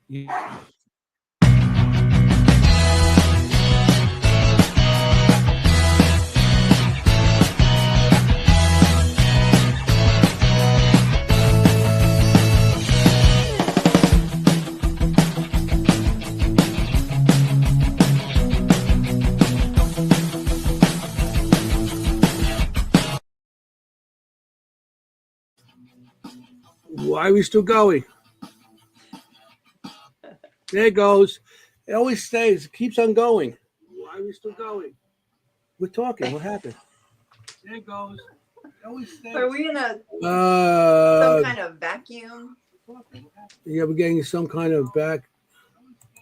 Yeah. Why are we still going? There it goes. It always stays. It keeps on going. Why are we still going? We're talking. What happened? There it goes. It always stays. Are we in some kind of vacuum? Yeah, we're getting some kind of back.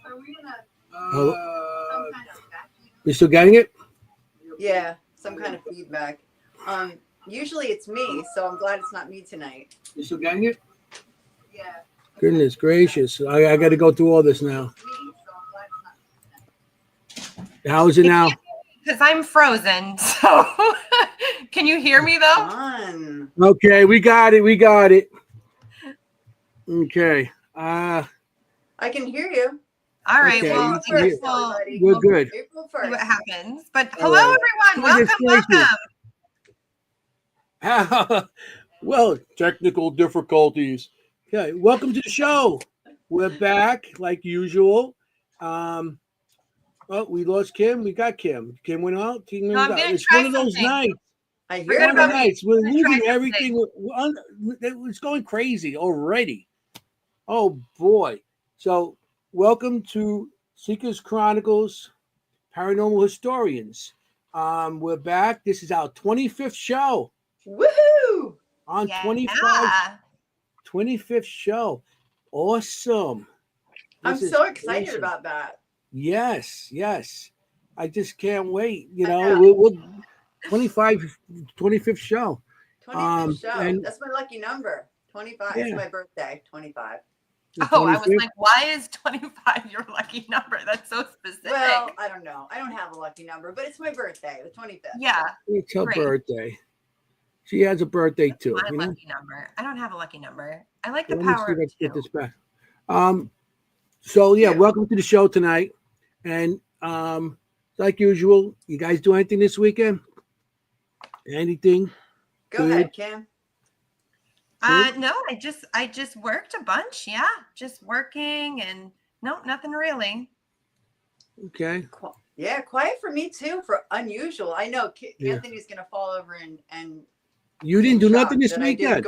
Are we in Hello? some kind of vacuum? You still getting it? Yeah, some kind of feedback. Usually it's me, so I'm glad it's not me tonight. You still getting it? Yeah. Goodness gracious. I got to go through all this now. How is it now? Because I'm frozen. So can you hear me though? Fun. Okay, we got it. We got it. Okay. I can hear you. All right. Okay, Well, you- I guess We're good. April see 1st. what happens. But hello, right. everyone. Goodness Welcome. Well, technical difficulties. Okay, welcome to the show. We're back like usual. Oh, we lost Kim. We got Kim. Kim went out. Kim went I'm out. gonna It's try one of those something. nights. I We're hear One of the gonna you. nights. We're try losing something. everything. It's going crazy already. Oh boy! So, welcome to Seekers Chronicles, Paranormal Historians. We're back. This is our 25th show. Woohoo! On Yeah. 25th show. Awesome. I'm This is so excited awesome. about that. Yes. I just can't wait. You I know, know. we'll 25th show. 25th show. and- That's my lucky number. 25. Yeah. It's my birthday. 25. The Oh, I was 25th. like, why is 25 your lucky number? That's so specific. Well, I don't know. I don't have a lucky number, but it's my birthday, the 25th. Yeah, It's her great. birthday. She has a birthday too. my You know? lucky number. I don't have a lucky number. I like the Let me power see of if I can get two. this back. So yeah, Yeah. welcome to the show tonight. And like usual, you guys do anything this weekend? Anything? Go Good. ahead, Kim. No, I just worked a bunch. Yeah, just working and no, nothing really. Okay. Yeah, quiet for me too. For unusual, I know Yeah. Anthony's gonna fall over and You didn't do nothing this shocked that weekend.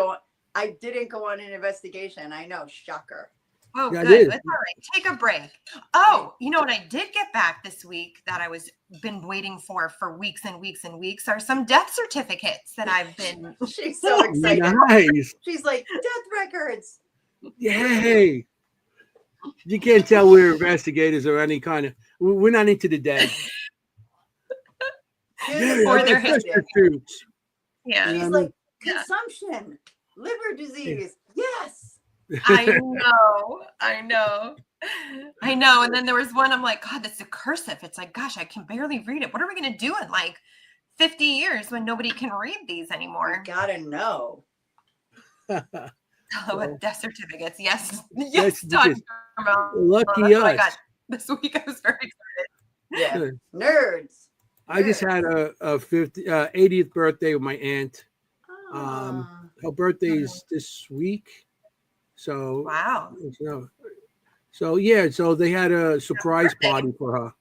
I didn't go on an investigation. I know, shocker. Oh, Yeah, it good. is. That's all right. Take a break. Oh, you know what I did get back this week that I was been waiting for weeks and weeks and weeks are some death certificates that I've been. She's so excited. Nice. She's like, death records. Yay. You can't tell we're investigators or any kind of. We're not into the dead. Here's Or the their bonus Just tip. the truths. Yeah, She's Yeah, like, Yeah. consumption, liver disease. Yes. I know. And then there was one. I'm like, God, that's a cursive. It's like, gosh, I can barely read it. What are we gonna do in like 50 years when nobody can read these You anymore? gotta know. With death certificates. Yes, That's yes, Dr. Carmel. Lucky That's what I us. got this week. I was very excited. Yeah. Good. Nerds. I just had a 80th birthday with my aunt. Ah. Her birthday is this week. So Wow. So they had a surprise party for her.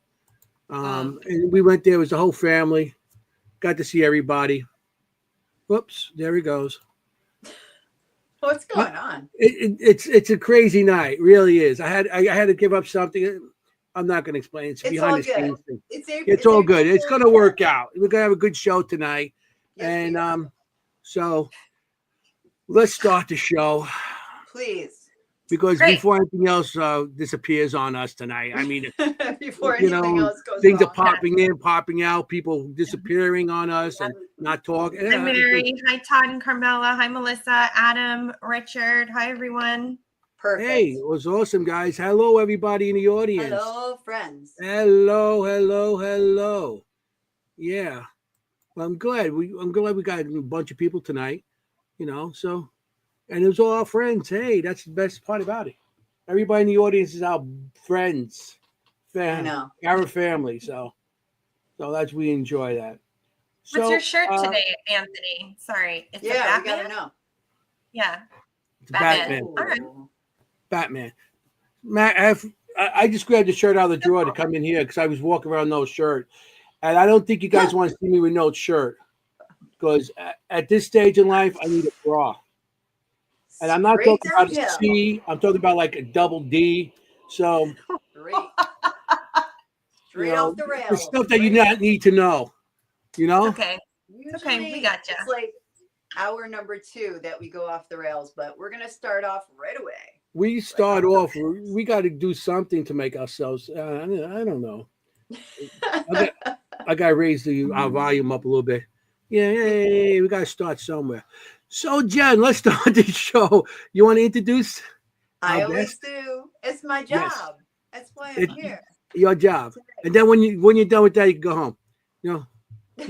And we went there. It was the whole family. Got to see everybody. Whoops, there he goes. What's going on? It's a crazy night, really is. I had to give up something. I'm not going to explain. It's It's behind all the good. scenes thing. It's All April good. It's going to 4th. work out. We're going to have a good show tonight. Yes, we are. And so let's start the show Please. because Great. before anything else disappears on us tonight. I mean, Before you anything know, else goes things are wrong. popping in, popping out, people disappearing on us and not talking. Hi, Mary. Hi, Todd and Carmela. Hi, Melissa, Adam, Richard. Hi, everyone. Perfect. Hey, it was awesome, guys. Hello, everybody in the audience. Hello, friends. Hello. Yeah. Well, I'm glad we got a bunch of people tonight, you know, so and it was all our friends. Hey, that's the best part about it. Everybody in the audience is our friends, I know. our family. So that's we enjoy that. What's So, your shirt today, Anthony? Sorry, it's a Yeah, we Batman. gotta know. Yeah, It's Batman. Batman. All right. Batman. Matt, I just grabbed the shirt out of the drawer to come in here because I was walking around no shirt, and I don't think you guys want to see me with no shirt because at this stage in life I need a bra, and I'm not Straight talking about a downhill. C. I'm talking about like a double D. So Straight off the the rails. stuff that you not need to know. Okay. Usually, we gotcha. It's like hour number 2 that we go off the rails, but we're gonna start off right away. We start off. We got to do something to make ourselves. I don't know. I got to raise our volume up a little bit. Yeah, we got to start somewhere. So, Jen, let's start the show. You want to introduce? I our always guest? do. It's my job. Yes. That's why I'm here. Your job. And then when you're done with that, you can go home. You're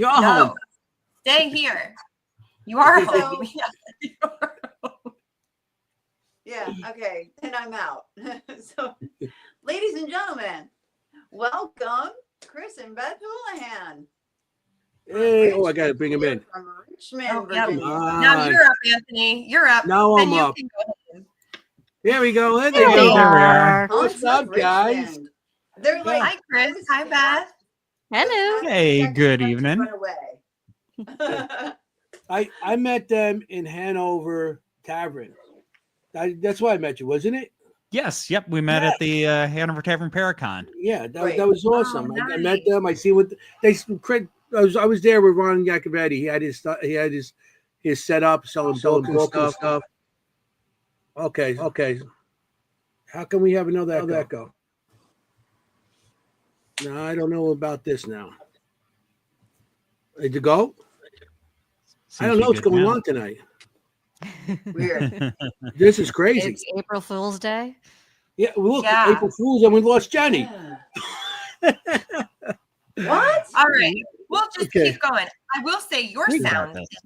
home. No, stay here. You are So- home. Yeah, you are home. Yeah, okay. And I'm out. So, ladies and gentlemen, welcome Chris and Beth Houlihan. Hey, I got to bring him in. From Richmond, Oh, yeah. Virginia. Now you're up, Anthony. You're up. Now Then I'm you up. can go home. There we go. There There we we go. are. What's up, guys? Richmond. They're like, Hi, Chris. Hi, Beth. Hello. Hey, good evening. Run away. I met them in Hanover Tavern. That's why I met you, wasn't it? Yes, yep. We met at the Hanover Tavern Paracon. Yeah, that Right. was awesome. Oh, I met nice. them. I see what they. I was there with Ron Iacovetti. He had his setup, selling books and stuff. Okay. How can we have another echo? No, I don't know about this now. Did you go? I don't know what's going on tonight. Weird. This is crazy. It's April Fool's Day. Yeah, look, Yeah. April Fools, and we lost Jenny. Yeah. What? All right. We'll just Okay. keep going. I will say your We got sound this. is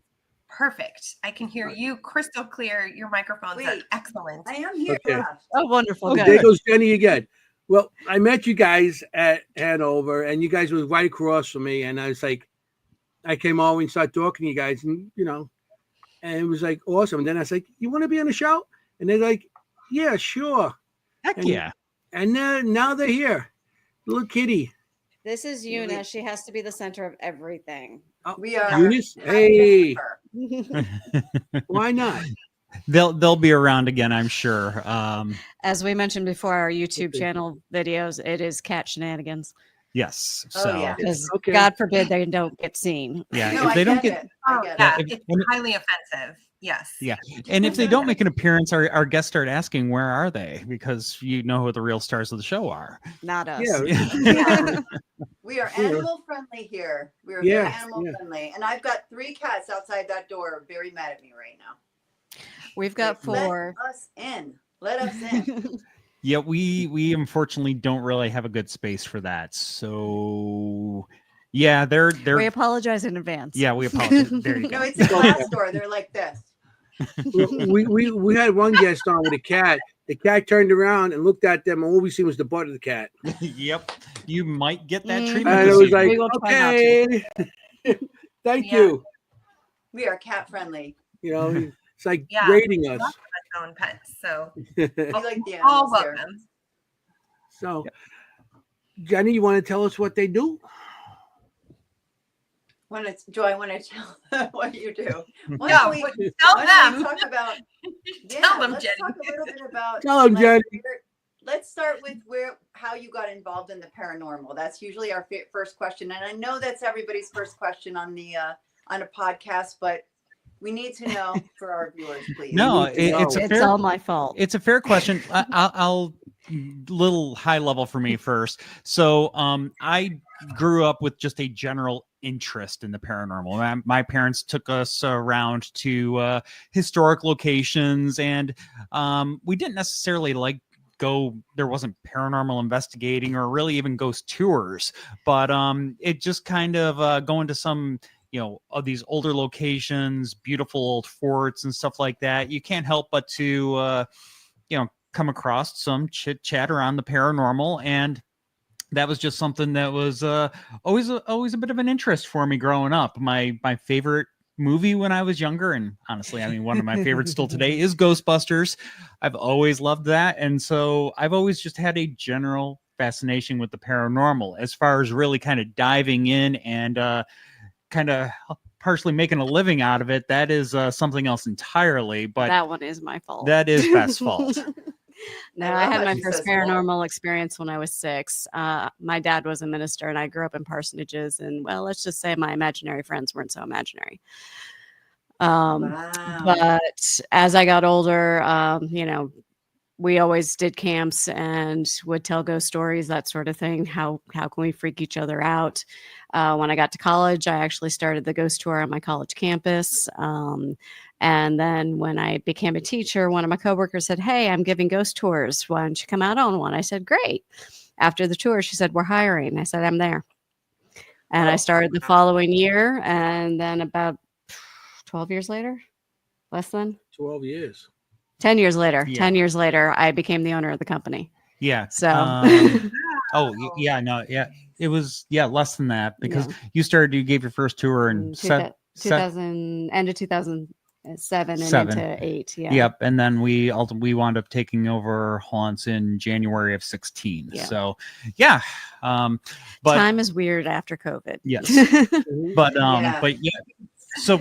perfect. I can hear you crystal clear. Your microphones are Wait. excellent. I am here. Okay. Oh, wonderful. Oh, Good. there goes Jenny again. Well, I met you guys at Hanover, and you guys were right across from me, and I was like, I came over and started talking to you guys, and and it was like awesome. And then I was like, "You want to be on the show?" And they're like, "Yeah, sure." Heck And- yeah. And now they're here, little kitty. This is Eunice. She has to be the center of everything. We are. Eunice. Hey, Her. why not? They'll be around again, I'm sure. As we mentioned before, our YouTube Okay. channel videos, it is cat shenanigans. Yes. Oh, So yeah. Because Okay. God forbid they don't get seen. yeah, No, if they don't get get it. I Oh, get yeah, it. it's And- highly offensive. Yes. Yeah. And if they don't make an appearance, our guests start asking, where are they? Because you know who the real stars of the show are. Not us. Yeah. We are Yeah. animal friendly here. We are Yeah, very animal yeah. friendly. And I've got 3 cats outside that door very mad at me right now. We've got Like, 4. Let us in. Let us in. Yeah, we unfortunately don't really have a good space for that. So yeah, they're We apologize in advance. yeah, we apologize. There you No, go. it's a glass door. They're like this. we had one guest on with a cat. The cat turned around and looked at them, and all we seen was the butt of the cat. Yep. You might get that Mhm. treatment. And it this was evening. like, We will try not to. okay, thank Yeah. you. We are cat friendly. It's like Yeah. rating us. My own pets. So We like the all animals here. welcome. So, Jenny, you want to tell us what they do? Do I want to tell them what you do? Why No, don't we- what- tell why don't we them. talk about Tell them, let's Jenny. talk a little bit about Tell 'em, Jenny. let's start with how you got involved in the paranormal. That's usually our first question, and I know that's everybody's first question on a podcast, but we need to know for our viewers, please. No, We need to it's a know. It's fair all my fault. it's a fair question. I'll little high level for me first. So I grew up with just a general interest in the paranormal. My parents took us around to historic locations, and we didn't necessarily there wasn't paranormal investigating or really even ghost tours, but it just kind of going to some of these older locations, beautiful old forts and stuff like that. You can't help but to come across some chit chat around the paranormal, and that was just something that was always a bit of an interest for me growing up. My favorite movie when I was younger, and honestly, I mean, one of my favorites still today is Ghostbusters. I've always loved that, and so I've always just had a general fascination with the paranormal. As far as really kind of diving in and kind of partially making a living out of it, that is something else entirely. But that one is my fault. that is Beth's fault. No, I I love had how my she first says fault. paranormal experience when I was 6. My dad was a minister, and I grew up in parsonages. And well, let's just say my imaginary friends weren't so imaginary. Wow. But as I got older, we always did camps and would tell ghost stories, that sort of thing. How can we freak each other out? When I got to college, I actually started the ghost tour on my college campus. And then when I became a teacher, one of my coworkers said, "Hey, I'm giving ghost tours. Why don't you come out on one?" I said, "Great." After the tour, she said, "We're hiring." I said, "I'm there." And I started the following year. And then about 12 years later, less than 12 years. 10 years later, Yeah. 10 years later, I became the owner of the company. Yeah. So It was less than that, because Yeah. you gave your first tour in 2000, end of 2007 and Seven. into 8. Yeah. Yep, and then we wound up taking over haunts in January of 16. Yeah. So, but Time is weird after COVID. yes, Mhm. but Yeah. so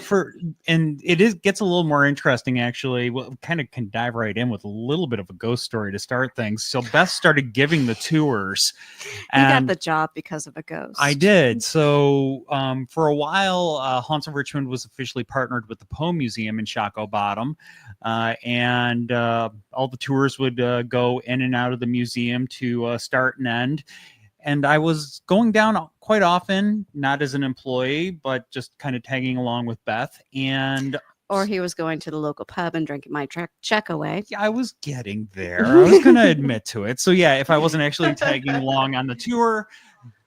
gets a little more interesting, actually. Well, kind of can dive right in with a little bit of a ghost story to start things. So Beth started giving the tours, You got and the job because of a ghost. I did. So for a while, Haunts of Richmond was officially partnered with the Poe Museum in Shockoe Bottom, and all the tours would go in and out of the museum to start and end. And I was going down quite often, not as an employee, but just kind of tagging along with Beth. And Or he was going to the local pub and drinking my check away. yeah, I was getting there. I was going to admit to it. So yeah, if I wasn't actually tagging along on the tour,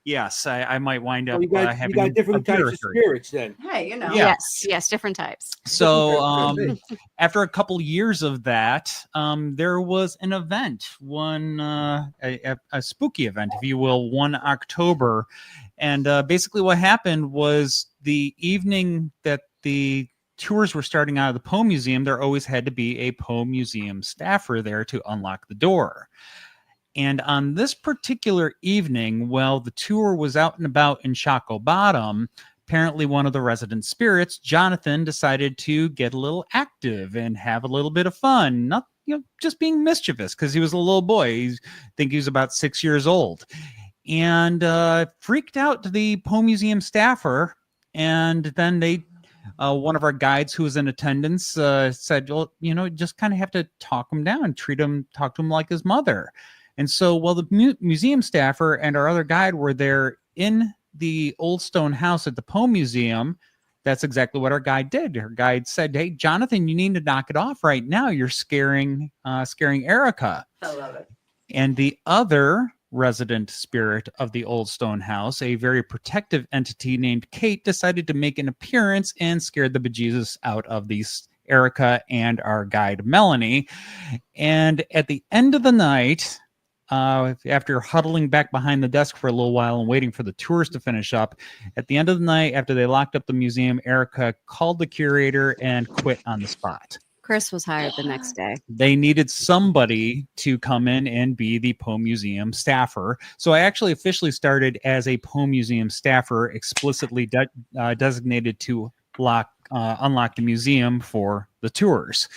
yes, I might wind up So you got having different a beer types or of three. spirits then. Hey, you know. Yeah. Yes, different types. So after a couple years of that, there was an event, a spooky event, if you will, one October. And basically what happened was the evening that the tours were starting out of the Poe Museum, there always had to be a Poe Museum staffer there to unlock the door. And on this particular evening, while the tour was out and about in Shockoe Bottom, apparently one of the resident spirits, Jonathan, decided to get a little active and have a little bit of fun. Not, just being mischievous, because he was a little boy. I think he was about 6 years old. And freaked out the Poe Museum staffer. And then one of our guides who was in attendance said, well, just kind of have to talk him down, talk to him like his mother. And so while the museum staffer and our other guide were there in the old stone house at the Poe Museum, that's exactly what our guide did. Her guide said, "Hey, Jonathan, you need to knock it off right now. You're scaring Erica." I love it. And the other resident spirit of the old stone house, a very protective entity named Kate, decided to make an appearance and scared the bejesus out of these Erica and our guide Melanie. And at the end of the night, after huddling back behind the desk for a little while and waiting for the tours to finish up, at the end of the night, after they locked up the museum, Erica called the curator and quit on the spot. Chris was hired the next day. They needed somebody to come in and be the Poe Museum staffer. So I actually officially started as a Poe Museum staffer, explicitly designated to unlock the museum for the tours.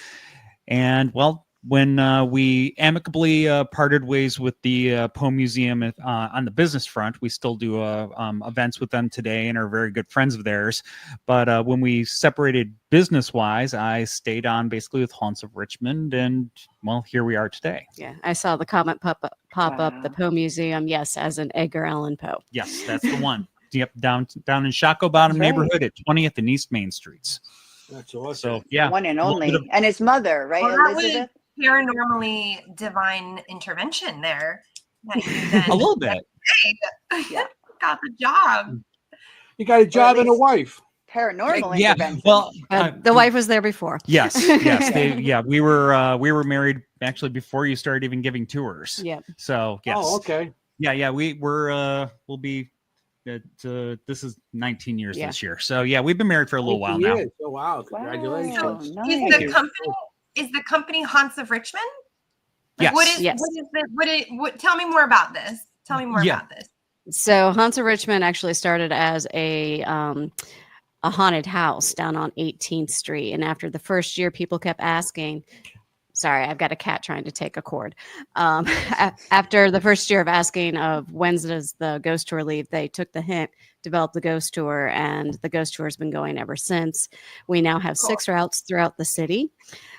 And well, when we amicably parted ways with the Poe Museum on the business front, we still do events with them today and are very good friends of theirs. But when we separated business-wise, I stayed on basically with Haunts of Richmond, and well, here we are today. Yeah, I saw the comment pop up, the Poe Museum, yes, as an Edgar Allan Poe. Yes, that's the one. Yep, down in Shockoe Bottom That's right. neighborhood at 20th and East Main Streets. That's awesome. So yeah, One and a little only. bit of- And his mother, right? Well, that was Elizabeth? paranormally divine intervention there. a little bit. Yeah, got the job. You got a job and a least- wife. paranormal Yeah, intervention. well, The wife was there before. yes, we were married actually before you started even giving tours. Yeah. So yes, Oh, okay. yeah, we'll be this is 19 years Yeah. this year. So yeah, we've been married for a little while now. Years. Oh, wow. Congratulations. Wow, Is nice. the company Haunts of Richmond? Like, Yes. what is Yes. what tell me more about this. Tell me more Yeah. about this. So Haunts of Richmond actually started as a haunted house down on 18th Street, and after the first year, people kept asking. Sorry, I've got a cat trying to take a cord. After the first year of asking of when does the ghost tour leave, they took the hint, developed the ghost tour, and the ghost tour has been going ever since. We now have 6 routes throughout the city.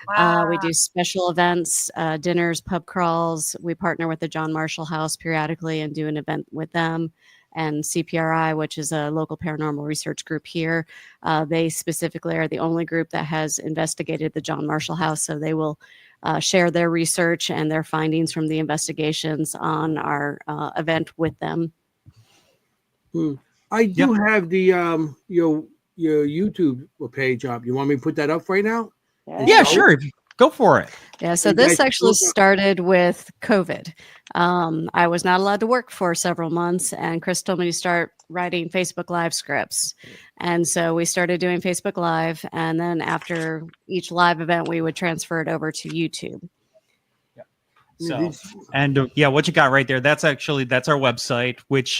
Wow. We do special events, dinners, pub crawls. We partner with the John Marshall House periodically and do an event with them. And CPRI, which is a local paranormal research group here, they specifically are the only group that has investigated the John Marshall House. So they will share their research and their findings from the investigations on our event with them. I do have the your YouTube page up. You want me to put that up right now? Yeah, sure. Go for it. Yeah, so You this guys actually look up- started with COVID. I was not allowed to work for several months, and Chris told me to start writing Facebook Live scripts. And so we started doing Facebook Live, and then after each live event, we would transfer it over to YouTube. So, and what you got right there, that's our website, which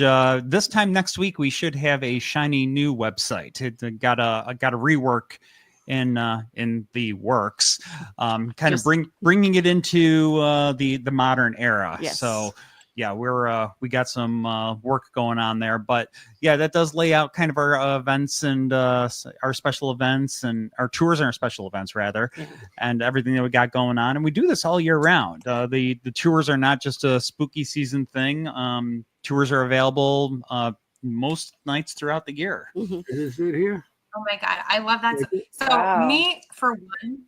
this time next week we should have a shiny new website. It got a rework in the works, kind of bringing it into the modern era. Yes. So yeah, we got some work going on there, but yeah, that does lay out kind of our events and our special events and our tours and our special events rather, and everything that we got going on. And we do this all year round. The tours are not just a spooky season thing. Tours are available most nights throughout the year. Is this it here? Oh my God, I love that. So Wow. me, for one,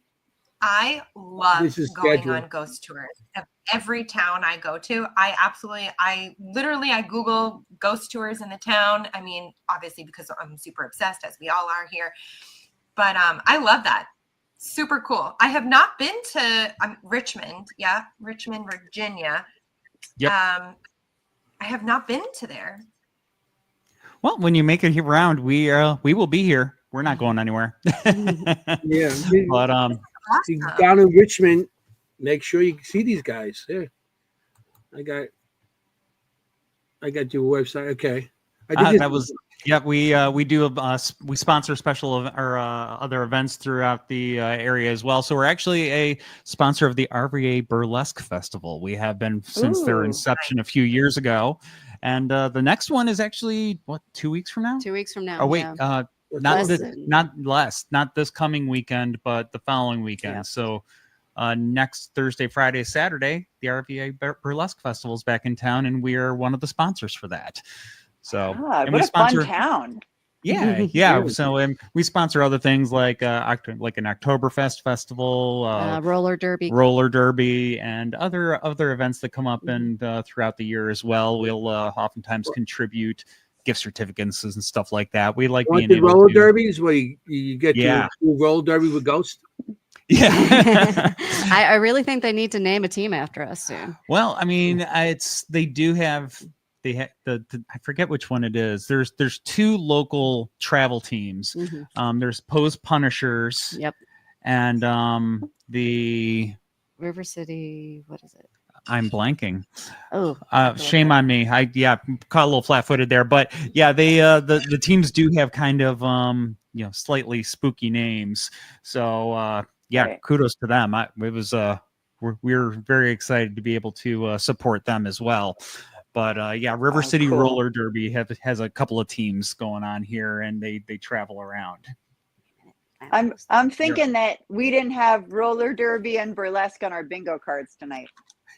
I love This is going scheduled. on ghost tours. Of every town I go to, I literally Google ghost tours in the town. I mean, obviously because I'm super obsessed, as we all are here. But I love that. Super cool. I have not been to Richmond. Yeah, Richmond, Virginia. Yep. I have not been to there. Well, when you make it around, we will be here. We're not going anywhere. Yeah. But You down in Richmond, make sure you see these guys. Yeah. I got your website. Okay. that was we do we sponsor special or other events throughout the area as well. So we're actually a sponsor of the RVA Burlesque Festival. We have been since their inception a few years ago, and the next one is actually 2 weeks from now. 2 weeks from now. Oh wait, yeah. not this coming weekend, but the following weekend. Yeah. So next Thursday, Friday, Saturday, the RVA Burlesque Festival is back in town, and we are one of the sponsors for that. So God, what a fun town. Yeah. So we sponsor other things like an Oktoberfest festival, roller derby, and other events that come up and throughout the year as well. We'll oftentimes contribute gift certificates and stuff like that. We like being able roller to derbies where you get to do roller derby with ghosts. Yeah. I really think they need to name a team after us soon. Well, I mean, they have I forget which one it is. There's 2 local travel teams. There's Pose Punishers. Yep. And the River City, what is it? I'm blanking. Oh, shame on me. I caught a little flat-footed there, but yeah, they the teams do have kind of slightly spooky names. So kudos to them. We're very excited to be able to support them as well. But River City cool. Roller Derby has a couple of teams going on here, and they travel around. I'm thinking that we didn't have roller derby and burlesque on our bingo cards tonight.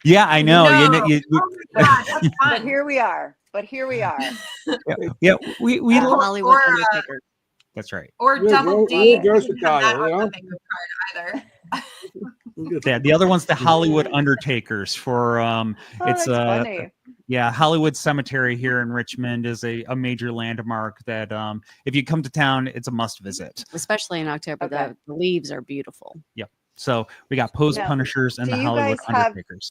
Yeah, I know. No. Oh my God, that's But fun. here we are. Yeah, we Hollywood or, Undertaker. That's right. Or Yeah, double very D. We versatile, didn't have that on you know? the bingo card either. Yeah, the other one's the Hollywood Undertakers for Oh, it's that's funny. Yeah, Hollywood Cemetery here in Richmond is a major landmark that if you come to town, it's a must visit. Especially in October, Okay. the leaves are beautiful. Yep. So we got Pose Now, Punishers and do the you Hollywood guys have- Undertakers.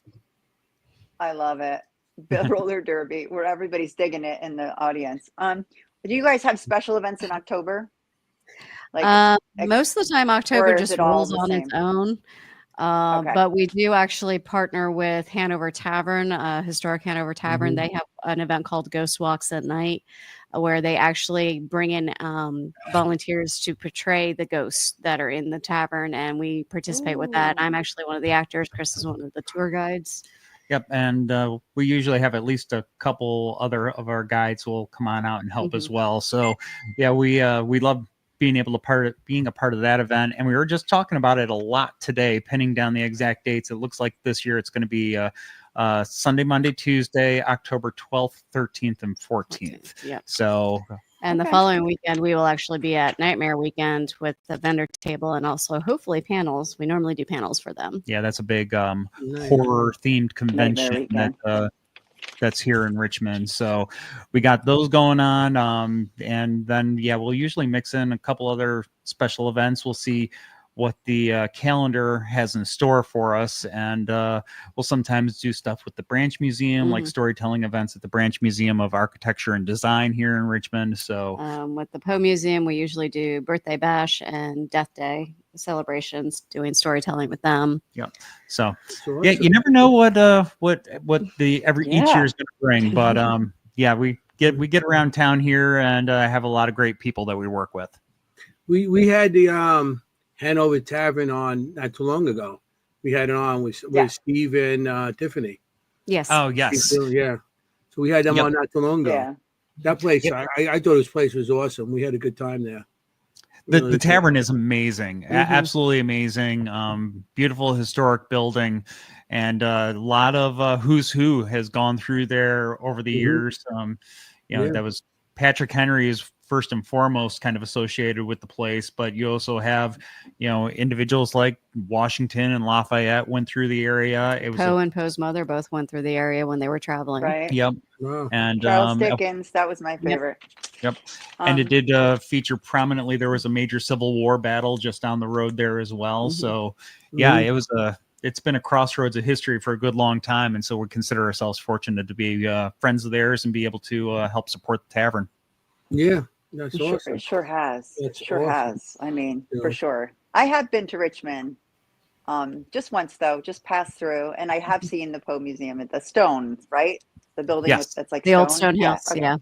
I love it. The roller derby, where everybody's digging it in the audience. Do you guys have special events in October? Like, Most of the time, October is just it all rolls the on its same? own. Okay. But we do actually partner with Hanover Tavern, historic Hanover Tavern. Mhm. They have an event called Ghost Walks at Night, where they actually bring in volunteers to portray the ghosts that are in the tavern, and we participate with that. I'm actually one of the actors. Chris is one of the tour guides. Yep, and we usually have at least a couple other of our guides who will come on out and help as well. So, yeah, we love being able to being a part of that event, and we were just talking about it a lot today, pinning down the exact dates. It looks like this year it's going to be Sunday, Monday, Tuesday, October 12th, 13th, and 14th. Yeah. So. And the following weekend, we will actually be at Nightmare Weekend with the vendor table and also hopefully panels. We normally do panels for them. Yeah, that's a big Nice. horror themed convention Weekend. that's here in Richmond. So we got those going on. And then, yeah, we'll usually mix in a couple other special events. We'll see what the calendar has in store for us. And we'll sometimes do stuff with the Branch Museum, like storytelling events at the Branch Museum of Architecture and Design here in Richmond. So with the Poe Museum, we usually do Birthday Bash and Death Day celebrations, doing storytelling with them. Yep. So So yeah, awesome. you never know what the each year is going to bring, but yeah, we get around town here and have a lot of great people that we work with. We had the Hanover Tavern on not too long ago. We had it on with Steve and Tiffany. Yes. Oh yes, Yeah. So we had them Yep. on not too long ago. Yeah. That place, Yep. I thought this place was awesome. We had a good time there. the tavern is amazing, Mhm. absolutely amazing. Beautiful historic building, and a lot of who's who has gone through there over the years. That was Patrick Henry is first and foremost kind of associated with the place, but you also have, individuals like Washington and Lafayette went through the area. It was Poe and Poe's mother both went through the area when they were traveling. Right. Yep. Wow. And Charles Dickens, that was my favorite. Yep. And it did feature prominently. There was a major Civil War battle just down the road there as well. So yeah, it's been a crossroads of history for a good long time. And so we consider ourselves fortunate to be friends of theirs and be able to help support the tavern. Yeah, that's awesome. It sure has. That's It sure awesome. has. I mean, Yeah. for sure. I have been to Richmond. Just once though, just passed through, and I have seen the Poe Museum at the Stone, right? The building Yes. that's like The old stone Yeah, house. okay. Yeah.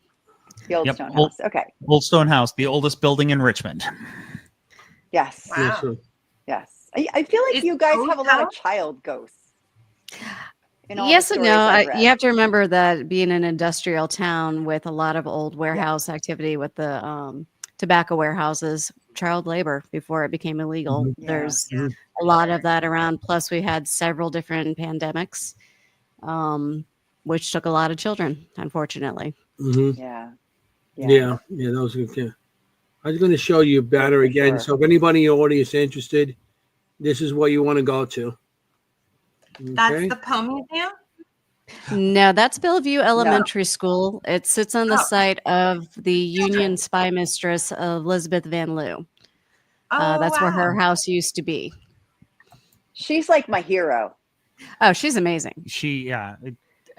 The old Yep. stone house. Okay. Old Stone House, the oldest building in Richmond. Yes. Wow. Yeah, so- Yes. I feel like Is you guys Poe's have a lot of house- child ghosts. in all the Yes and stories no. I've read. You have to remember that being an industrial town with a lot of old warehouse activity with the tobacco warehouses, child labor before it became illegal. Mhm. Yeah. There's Mm-hmm. a lot of that around. Plus, we had several different pandemics, which took a lot of children, unfortunately. Mhm. Yeah. Yeah, those are good. I was going to show you better For again. sure. So if anybody in the audience is interested, this is what you want to go to. That's Okay? the Poe Museum? No, that's Bellevue Elementary School. It sits on the Oh. site of the Union spy mistress of Elizabeth Van Loo. That's where her house used to be. She's like my hero. Oh, she's amazing.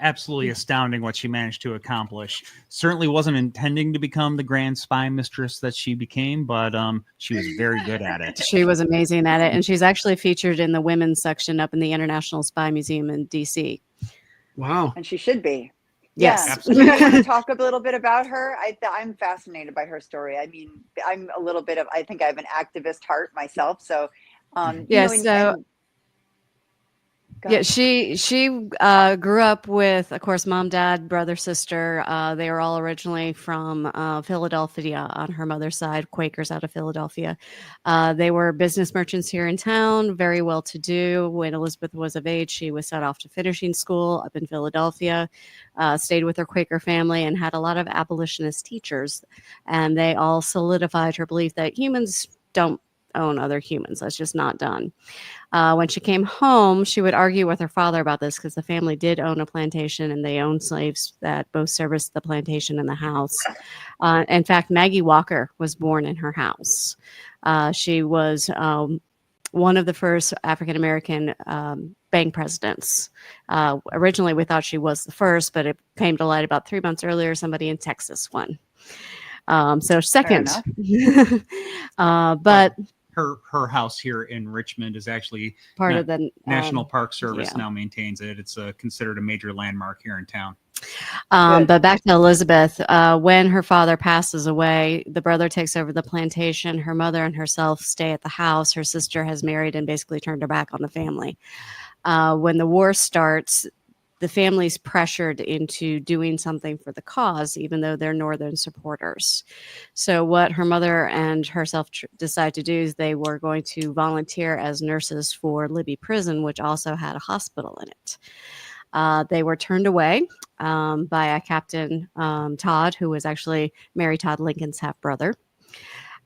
Absolutely astounding what she managed to accomplish. Certainly wasn't intending to become the grand spy mistress that she became, but she was very good at it. She was amazing at it. And she's actually featured in the women's section up in the International Spy Museum in DC. Wow. And she should be. Yes. Yeah. Do you guys want to talk a little bit about her? I'm fascinated by her story. I mean, I'm a little bit of, I think I have an activist heart myself. So, she grew up with, of course, mom, dad, brother, sister. They were all originally from Philadelphia on her mother's side, Quakers out of Philadelphia. They were business merchants here in town, very well to do. When Elizabeth was of age, she was set off to finishing school up in Philadelphia, stayed with her Quaker family, and had a lot of abolitionist teachers. And they all solidified her belief that humans don't own other humans. That's just not done. When she came home, she would argue with her father about this because the family did own a plantation and they owned slaves that both serviced the plantation and the house. In fact, Maggie Walker was born in her house. She was one of the first African-American bank presidents. Originally, we thought she was the first, but it came to light about 3 months earlier. Somebody in Texas won. So second. But her house here in Richmond is actually part of the National Park Service yeah. now maintains it. It's considered a major landmark here in town. But back to Elizabeth, when her father passes away, the brother takes over the plantation. Her mother and herself stay at the house. Her sister has married and basically turned her back on the family. When the war starts, the family's pressured into doing something for the cause, even though they're Northern supporters. So what her mother and herself decide to do is they were going to volunteer as nurses for Libby Prison, which also had a hospital in it. They were turned away by a Captain Todd, who was actually Mary Todd Lincoln's half-brother.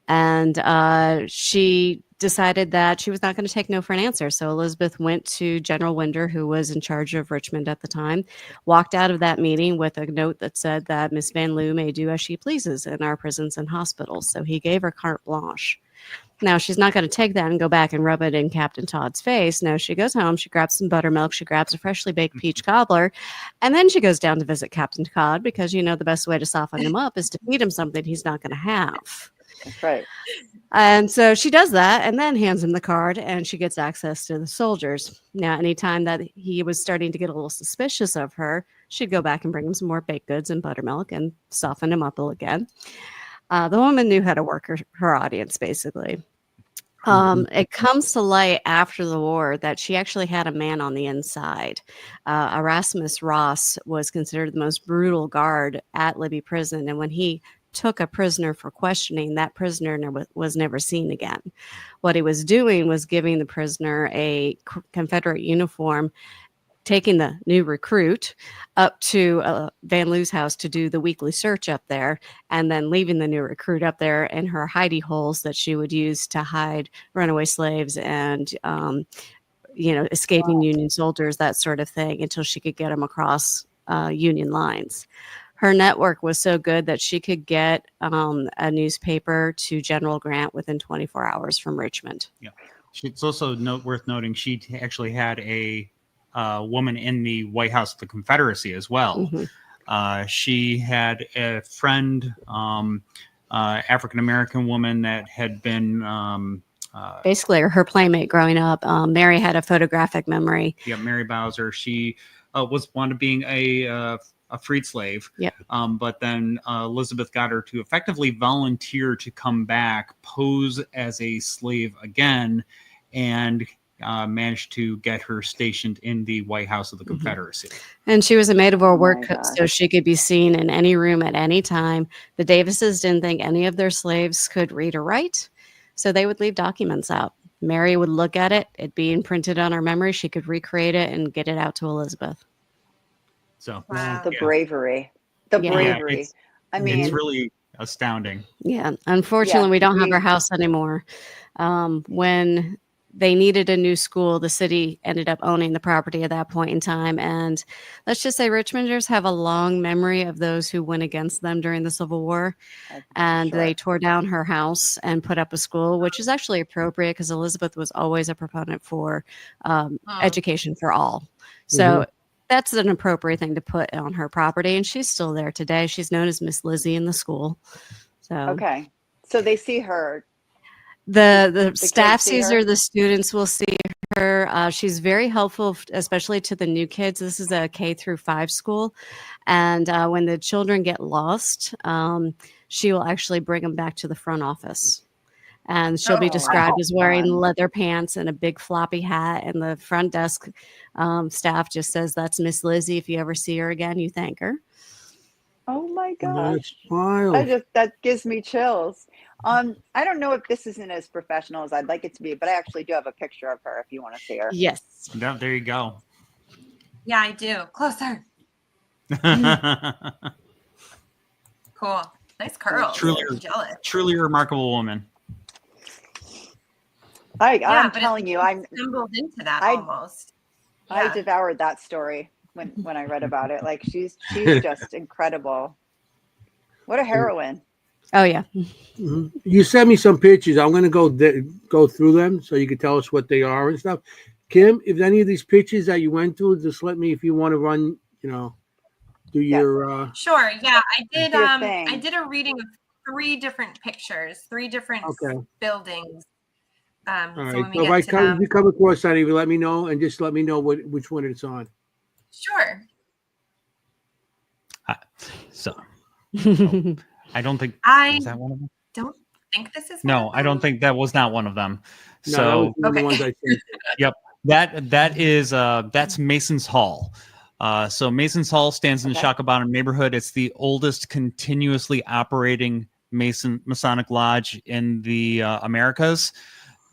And she decided that she was not going to take no for an answer. So Elizabeth went to General Winder, who was in charge of Richmond at the time, walked out of that meeting with a note that said that Miss Van Loo may do as she pleases in our prisons and hospitals. So he gave her carte blanche. Now, she's not going to take that and go back and rub it in Captain Todd's face. No, she goes home, she grabs some buttermilk, she grabs a freshly baked peach cobbler, and then she goes down to visit Captain Todd because, you know, the best way to soften him up is to feed him something he's not going to have. That's right. And so she does that and then hands him the card and she gets access to the soldiers. Now, anytime that he was starting to get a little suspicious of her, she'd go back and bring him some more baked goods and buttermilk and soften him up again. The woman knew how to work her audience, basically. It comes to light after the war that she actually had a man on the inside. Erasmus Ross was considered the most brutal guard at Libby Prison. And when he took a prisoner for questioning, that prisoner was never seen again. What he was doing was giving the prisoner a Confederate uniform, taking the new recruit up to Van Loo's house to do the weekly search up there, and then leaving the new recruit up there in her hidey holes that she would use to hide runaway slaves and, escaping Union soldiers, that sort of thing, until she could get them across Union lines. Her network was so good that she could get a newspaper to General Grant within 24 hours from Richmond. Yeah, it's also worth noting she actually had a woman in the White House of the Confederacy as well. Mm-hmm. She had a friend, African-American woman that had been basically her playmate growing up. Mary had a photographic memory. Yeah, Mary Bowser. She was wanted being a freed slave. Yep. But then Elizabeth got her to effectively volunteer to come back, pose as a slave again, and managed to get her stationed in the White House of the Confederacy. And she was a maid of all work, so she could be seen in any room at any time. The Davises didn't think any of their slaves could read or write, so they would leave documents out. Mary would look at it, it being printed on her memory. She could recreate it and get it out to Elizabeth. So wow. The bravery. I mean, it's really astounding. Yeah. Unfortunately, we don't have her house anymore. When they needed a new school, the city ended up owning the property at that point in time. And let's just say Richmonders have a long memory of those who went against them during the Civil War. And they tore down her house and put up a school, which is actually appropriate because Elizabeth was always a proponent for education for all. So that's an appropriate thing to put on her property. And she's still there today. She's known as Miss Lizzie in the school. So okay. So they see her. The staff sees her, the students will see her. She's very helpful, especially to the new kids. This is a K-5 school. And when the children get lost, she will actually bring them back to the front office. And she'll be described as wearing leather pants and a big floppy hat. And the front desk staff just says, "That's Miss Lizzie. If you ever see her again, you thank her." Oh my gosh. Wild. That gives me chills. I don't know if this isn't as professional as I'd like it to be, but I actually do have a picture of her if you want to see her. Yes. No, there you go. Yeah, I do. Closer. Cool. Nice curls. Truly a remarkable woman. I'm but telling you, it's assembled into that I- almost. I Yeah. devoured that story when I read about it. Like she's just incredible. What a heroine. Oh yeah. Mhm. You sent me some pictures. I'm going to go through them so you can tell us what they are and stuff. Kim, if any of these pictures that you went through, just let me if you want to run. Do Yeah. your. Sure. Yeah, I did. Do your I thing. did a reading of 3 different pictures, 3 different Okay. buildings. All So right. when we So get to if them, you come across any, of it, let me know and just let me know which one it's on. sure. So I don't think I was that one of them. don't think this is. One No, of I don't them. think that was not one of them. No, that was So one of the Okay. ones I sent. yep, that's Mason's Hall. So Mason's Hall stands in the Okay. Shakabana neighborhood. It's the oldest continuously operating Masonic lodge in the Americas.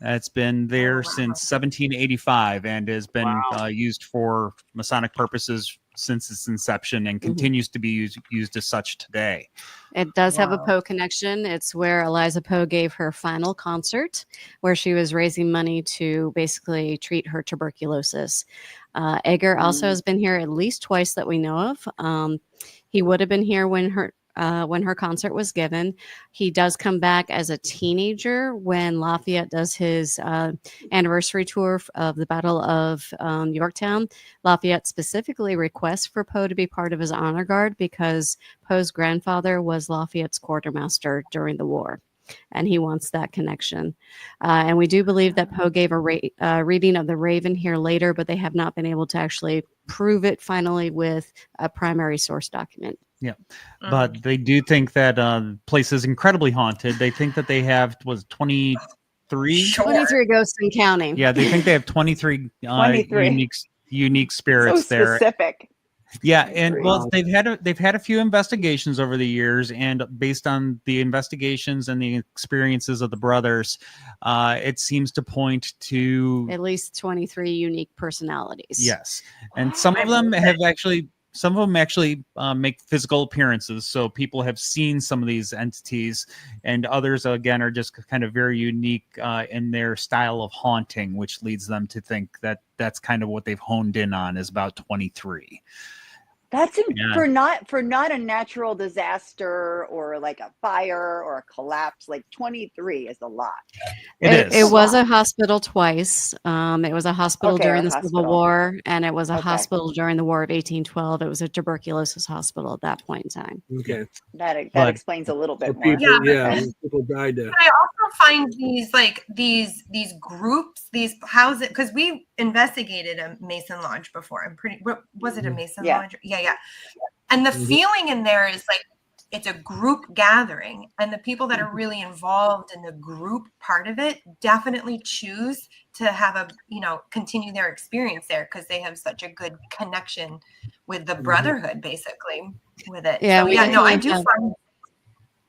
It's been there wow. since 1785 and has been Wow. used for Masonic purposes since its inception and continues to be used as such today. It does have a Wow. Poe connection. It's where Eliza Poe gave her final concert, where she was raising money to basically treat her tuberculosis. Edgar also has been here at least twice that we know of. He would have been here when her concert was given. He does come back as a teenager when Lafayette does his anniversary tour of the Battle of Yorktown. Lafayette specifically requests for Poe to be part of his honor guard because Poe's grandfather was Lafayette's quartermaster during the war, and he wants that connection. And we do believe that Poe gave a reading of the Raven here later, but they have not been able to actually prove it finally with a primary source document. Yeah, but they do think that place is incredibly haunted. They think that they have 23. 23 ghosts and counting. Yeah, they think they have 23, 23. unique So spirits there. specific. Yeah, and well, Wow. they've had a few investigations over the years, and based on the investigations and the experiences of the brothers, it seems to point to At least 23 unique personalities. yes, and some of them actually make physical appearances, so people have seen some of these entities, and others again are just kind of very unique in their style of haunting, which leads them to think that that's kind of what they've honed in on is about 23. That's Yeah. for not a natural disaster or like a fire or a collapse. Like 23 is a lot. It was a hospital twice. It was a hospital Okay, during a the Civil hospital. War, and it was a Okay. hospital during the War of 1812. It was a tuberculosis hospital at that point in time. Okay. That But- explains a little So bit more. people, Yeah, yeah, people died there. But I also find these groups, these houses, because we investigated a Mason Lodge before. Was it a Mason Yeah. Lodge? Yeah. And the Mhm. feeling in there is like it's a group gathering, and the people that are really involved in the group part of it definitely choose to have continue their experience there because they have such a good connection with the brotherhood, basically, with it. Yeah, So we I definitely do have- find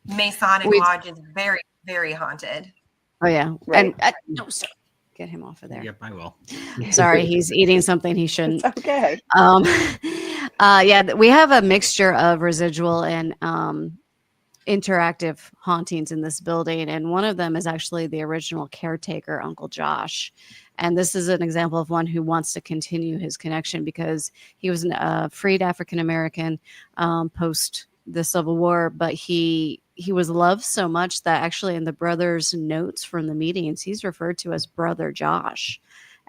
Masonic We- Lodge is very, very haunted. Oh yeah, Right. and no, sir, get him off of there. Yep, I will. Sorry, he's eating something he shouldn't. It's okay. We have a mixture of residual and interactive hauntings in this building, and one of them is actually the original caretaker, Uncle Josh. And this is an example of one who wants to continue his connection because he was a freed African American post the Civil War, but he was loved so much that actually in the brothers' notes from the meetings, he's referred to as Brother Josh.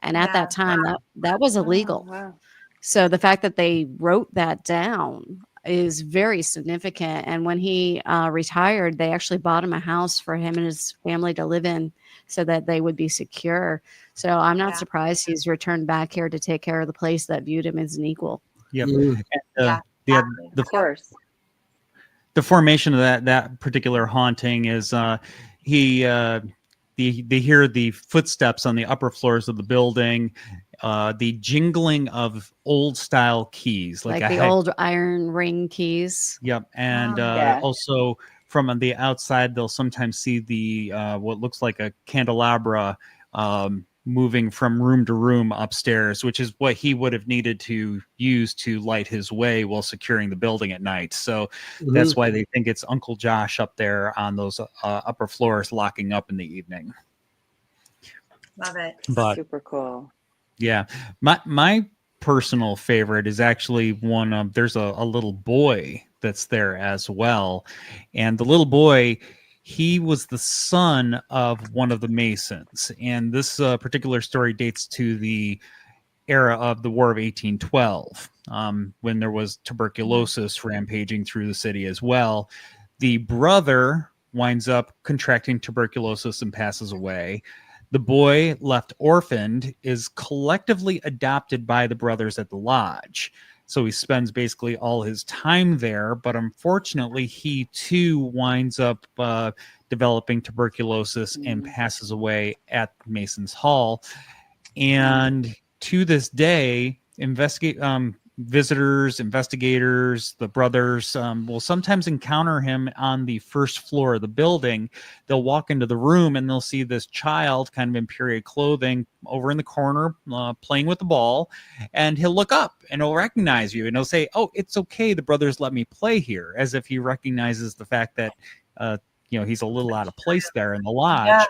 And at that time, that was illegal. Oh, wow. So the fact that they wrote that down is very significant. And when he retired, they actually bought him a house for him and his family to live in so that they would be secure. So I'm not surprised he's returned back here to take care of the place that viewed him as an equal. Yep. Mhm. And, Of course. the formation of that particular haunting is they hear the footsteps on the upper floors of the building, the jingling of old style keys, Like the old iron ring keys. Yep, and Yeah. also from the outside, they'll sometimes see the what looks like a candelabra moving from room to room upstairs, which is what he would have needed to use to light his way while securing the building at night. So that's why they think it's Uncle Josh up there on those upper floors locking up in the evening. Love it. But Super cool. yeah, my personal favorite is actually one of there's a little boy that's there as well, and the little boy, he was the son of one of the Masons, and this particular story dates to the era of the War of 1812, when there was tuberculosis rampaging through the city as well. The brother winds up contracting tuberculosis and passes away. The boy, left orphaned, is collectively adopted by the brothers at the lodge. So he spends basically all his time there, but unfortunately, he too winds up developing tuberculosis and passes away at Mason's Hall. And to this day, investigators, the brothers will sometimes encounter him on the first floor of the building. They'll walk into the room and they'll see this child kind of in period clothing over in the corner playing with the ball, and he'll look up and he'll recognize you and he'll say, "Oh, it's okay, the brothers let me play here," as if he recognizes the fact that he's a little out of place there in the lodge.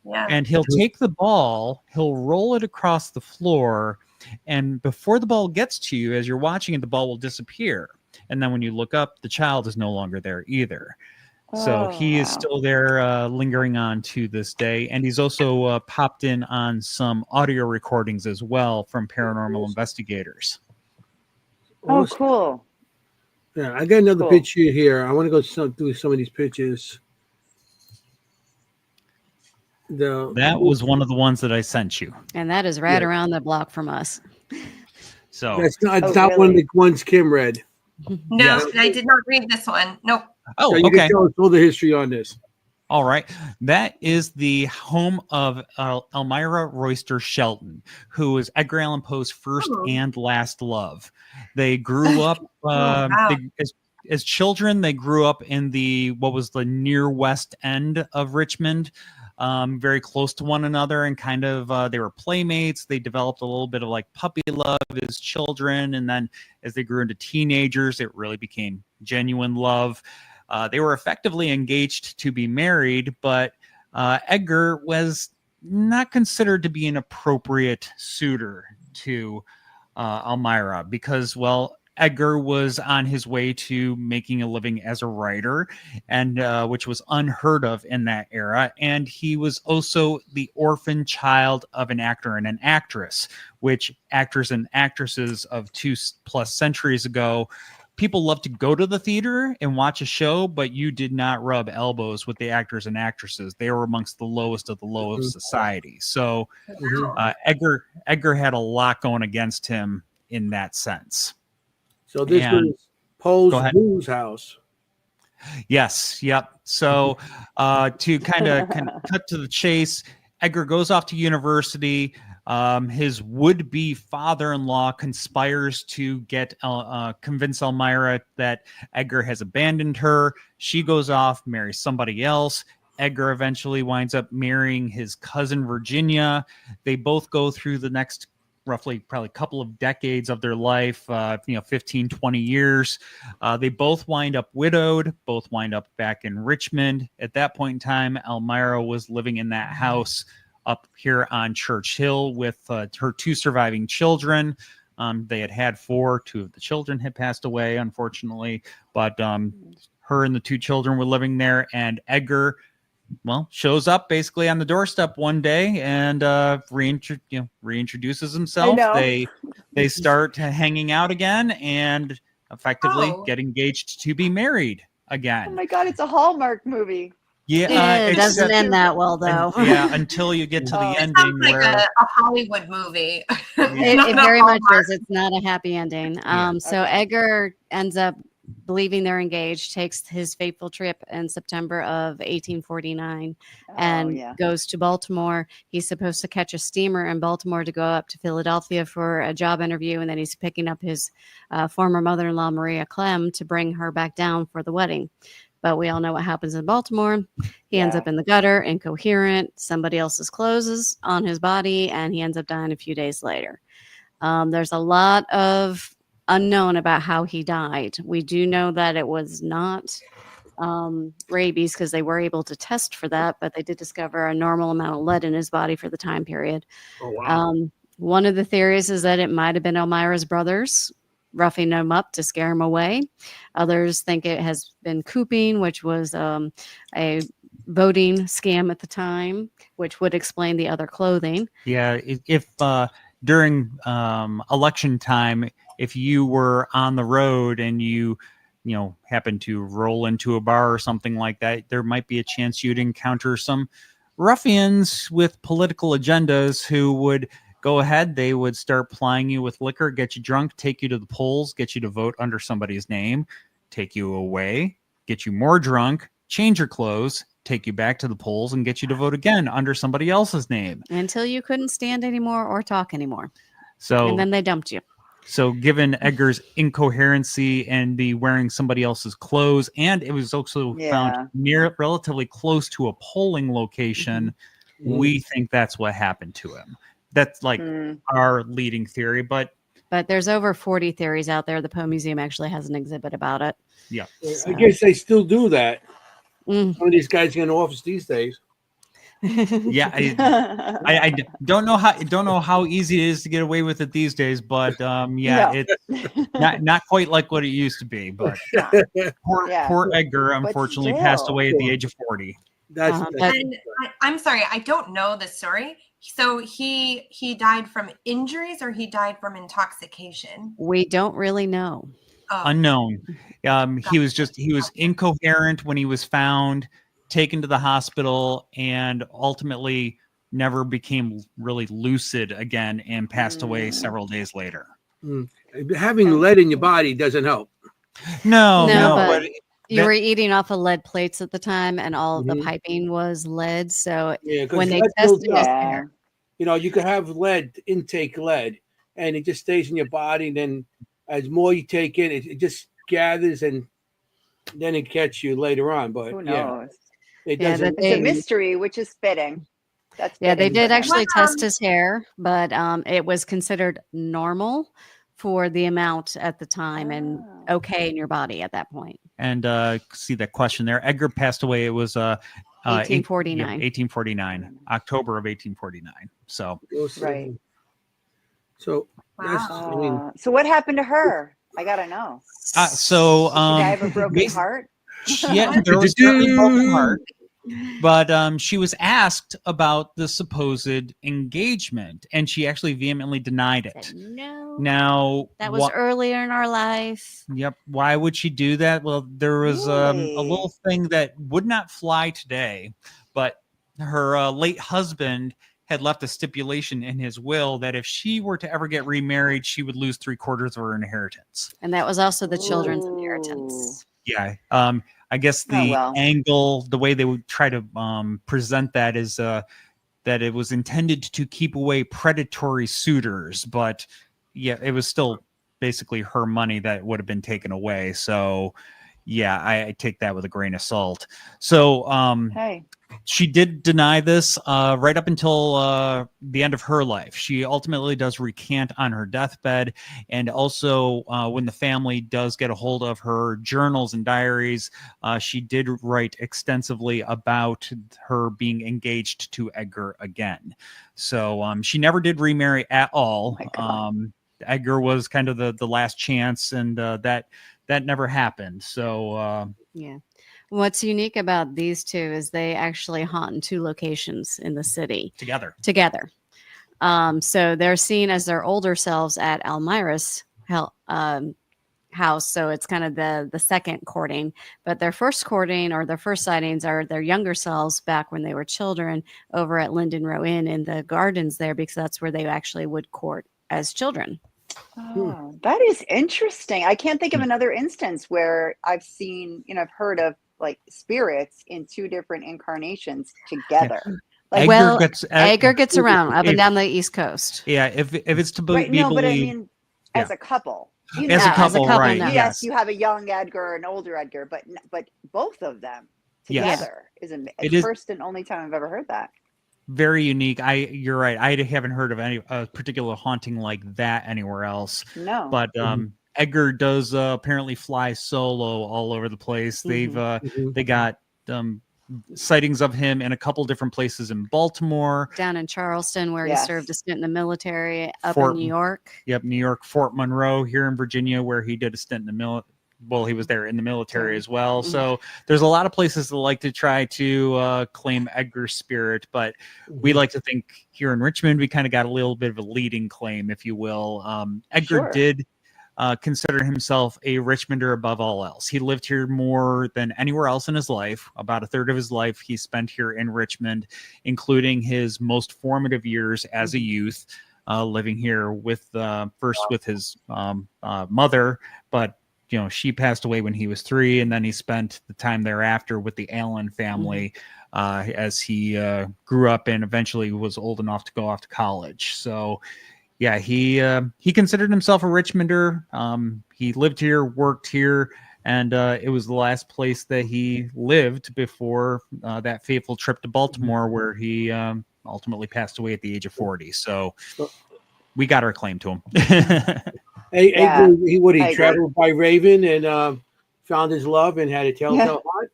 Yeah. And he'll take the ball, he'll roll it across the floor, and before the ball gets to you, as you're watching it, the ball will disappear. And then when you look up, the child is no longer there either. So he is still there, lingering on to this day. And he's also popped in on some audio recordings as well from paranormal investigators. Oh, cool. Yeah, I got another Cool. picture here. I want to go through some of these pictures. That was one of the ones that I sent you. And that is right around the block from us. So it's not really? one of the ones Kim read. No, Yes. I did not read this one. Nope. Oh, So you okay. can tell us all the history on this. All right. That is the home of Elmira Royster Shelton, who is Edgar Allan Poe's first and last love. They grew up wow. as children. They grew up in what was the near west end of Richmond, very close to one another, and kind of they were playmates. They developed a little bit of like puppy love as children, and then as they grew into teenagers, it really became genuine love. They were effectively engaged to be married, but Edgar was not considered to be an appropriate suitor to Elmira because, well, Edgar was on his way to making a living as a writer, and which was unheard of in that era. And he was also the orphan child of an actor and an actress, which actors and actresses of 2+ centuries ago, people love to go to the theater and watch a show, but you did not rub elbows with the actors and actresses. They were amongst the lowest of the low of society. So Edgar had a lot going against him in that sense. So this was Poe's blues house. Yes. Yep. So to kind of cut to the chase, Edgar goes off to university. His would-be father-in-law conspires to convince Elmira that Edgar has abandoned her. She goes off, marries somebody else. Edgar eventually winds up marrying his cousin Virginia. They both go through the next probably couple of decades of their life, 15, 20 years. They both wind up widowed, both wind up back in Richmond. At that point in time, Elmira was living in that house up here on Church Hill with her 2 surviving children. They had 4. 2 of the children had passed away, unfortunately, but her and the 2 children were living there, and Edgar, shows up basically on the doorstep one day and reintroduces himself. They start hanging out again and effectively get engaged to be married again. Oh my God, it's a Hallmark movie. Yeah, it doesn't end that well, though. Until you get to the ending. Sounds like a Hollywood movie. It very much is. It's not a happy ending. So Edgar ends up believing they're engaged, takes his fateful trip in September of 1849 and goes to Baltimore. He's supposed to catch a steamer in Baltimore to go up to Philadelphia for a job interview, and then he's picking up his former mother-in-law, Maria Clem, to bring her back down for the wedding. But we all know what happens in Baltimore. He ends up in the gutter, incoherent. Somebody else's clothes is on his body, and he ends up dying a few days later. There's a lot of unknown about how he died. We do know that it was not rabies because they were able to test for that, but they did discover a normal amount of lead in his body for the time period. Oh, wow. One of the theories is that it might have been Elmira's brothers roughing him up to scare him away. Others think it has been cooping, which was a voting scam at the time, which would explain the other clothing. Yeah, if during election time, if you were on the road and you happen to roll into a bar or something like that, there might be a chance you'd encounter some ruffians with political agendas who would go ahead. They would start plying you with liquor, get you drunk, take you to the polls, get you to vote under somebody's name, take you away, get you more drunk, change your clothes, take you back to the polls, and get you to vote again under somebody else's name Until you couldn't stand anymore or talk anymore. So, and then they dumped you. So given Edgar's incoherency and the wearing somebody else's clothes, and it was also found relatively close to a polling location, we think that's what happened to him. That's like our leading theory, but there's over 40 theories out there. The Poe Museum actually has an exhibit about it. Yeah. I guess they still do that. Mm. Some of these guys get in office these days. Yeah, I don't know how easy it is to get away with it these days, but it's not quite like what it used to be. But poor Edgar unfortunately passed away at the age of 40. I'm sorry, I don't know the story. So he died from injuries or he died from intoxication? We don't really know. Unknown. He was incoherent when he was found, taken to the hospital, and ultimately never became really lucid again and passed away several days later. Having lead in your body doesn't help. No, but you were eating off of lead plates at the time, and all the piping was lead. So when they tested his hair, you could have intake lead, and it just stays in your body. And then as more you take in, it just gathers, and then it catch you later on. But who knows? It doesn't. It's a mystery, which is fitting. That's fitting they did actually test his hair, but it was considered normal for the amount at the time and okay in your body at that point. And see that question there. Edgar passed away. It was 1849. 1849, October of 1849. So right. So so what happened to her? I gotta know. Um, Did she die of a broken heart? Yeah, there was a broken heart. But she was asked about the supposed engagement, and she actually vehemently denied it. No. Now that was earlier in our life. Yep. Why would she do that? Well, there was a little thing that would not fly today, but her late husband had left a stipulation in his will that if she were to ever get remarried, she would lose 3/4 of her inheritance. And that was also the children's inheritance. Yeah. I guess the angle, the way they would try to present that is that it was intended to keep away predatory suitors, but yeah, it was still basically her money that would have been taken away. So yeah, I take that with a grain of salt. So she did deny this right up until the end of her life. She ultimately does recant on her deathbed. And also when the family does get a hold of her journals and diaries, she did write extensively about her being engaged to Edgar again. So she never did remarry at all. Edgar was kind of the last chance, and that never happened. So yeah. What's unique about these two is they actually haunt in 2 locations in the city together. So they're seen as their older selves at Elmira's house. So it's kind of the second courting, but their first courting or their first sightings are their younger selves back when they were children over at Linden Row Inn in the gardens there, because that's where they actually would court as children. Oh, that is interesting. I can't think of another instance where I've seen, I've heard of like spirits in 2 different incarnations together. Yeah. Like, Edgar gets around up and down the East Coast. Yeah, if it's to be but believed, I mean, as a couple. As a couple, right? No. Yes, you have a young Edgar, an older Edgar, but both of them together is the first and only time I've ever heard that. Very unique. You're right. I haven't heard of any particular haunting like that anywhere else. No. But Edgar does apparently fly solo all over the place. Mhm. They got sightings of him in a couple different places in Baltimore, Down in Charleston, where Yes. he served a stint in the military, up Fort- in New York. Yep, New York, Fort Monroe here in Virginia, where he did a stint in the well, he was there in the military as well. So there's a lot of places that like to try to claim Edgar's spirit, but we like to think here in Richmond, we kind of got a little bit of a leading claim, if you will. Edgar Sure. did consider himself a Richmonder above all else. He lived here more than anywhere else in his life. About a third of his life he spent here in Richmond, including his most formative years as a youth, living here with first with his mother, but she passed away when he was 3, and then he spent the time thereafter with the Allen family as he grew up and eventually was old enough to go off to college. So yeah, he considered himself a Richmonder. He lived here, worked here, and it was the last place that he lived before that fateful trip to Baltimore, where he ultimately passed away at the age of 40. So we got our claim to him. Hey, Yeah, Edgar, he I agree. traveled by Raven and found his love and had a telltale heart.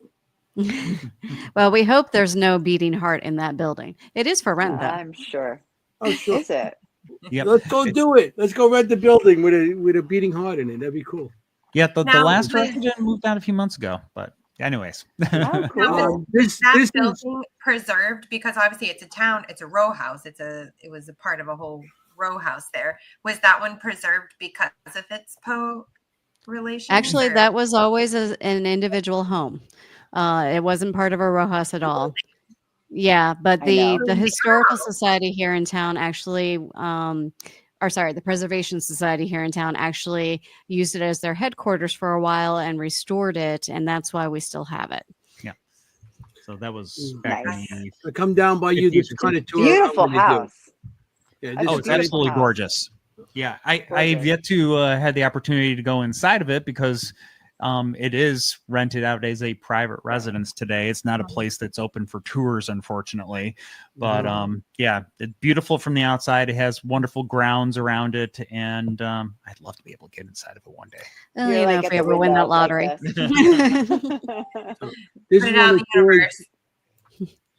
Well, we hope there's no beating heart in that building. It is for rent, though. I'm sure. Oh, sure. Is it? Yep. Let's go do it. Let's go rent the building with a beating heart in it. That'd be cool. Yeah, the Now, last was- resident moved out a few months ago, but anyways. Oh, Now, cool. was that This is building preserved? Because obviously it's a town, it's a row house. It was a part of a whole row house there. Was that one preserved because of its Poe relation? Actually, that was always an individual home. It wasn't part of a row house at all. Yeah, but I know. the historical society here in town actually, the Preservation Society here in town actually used it as their headquarters for a while and restored it, and that's why we still have it. So that was back Nice. in I come down by you. This kind of tour. Beautiful I'm gonna do. house. Yeah, That's this Oh, is it's beautiful absolutely house. gorgeous. Yeah, I've Gorgeous. yet to had the opportunity to go inside of it because it is rented out as a private residence today. It's not a place that's open for tours, unfortunately. But yeah, it's beautiful from the outside. It has wonderful grounds around it, and I'd love to be able to get inside of it one day. Well, You're you know, like if at we the ever win window that lottery. like this. This Put is it out one in of the the tours universe.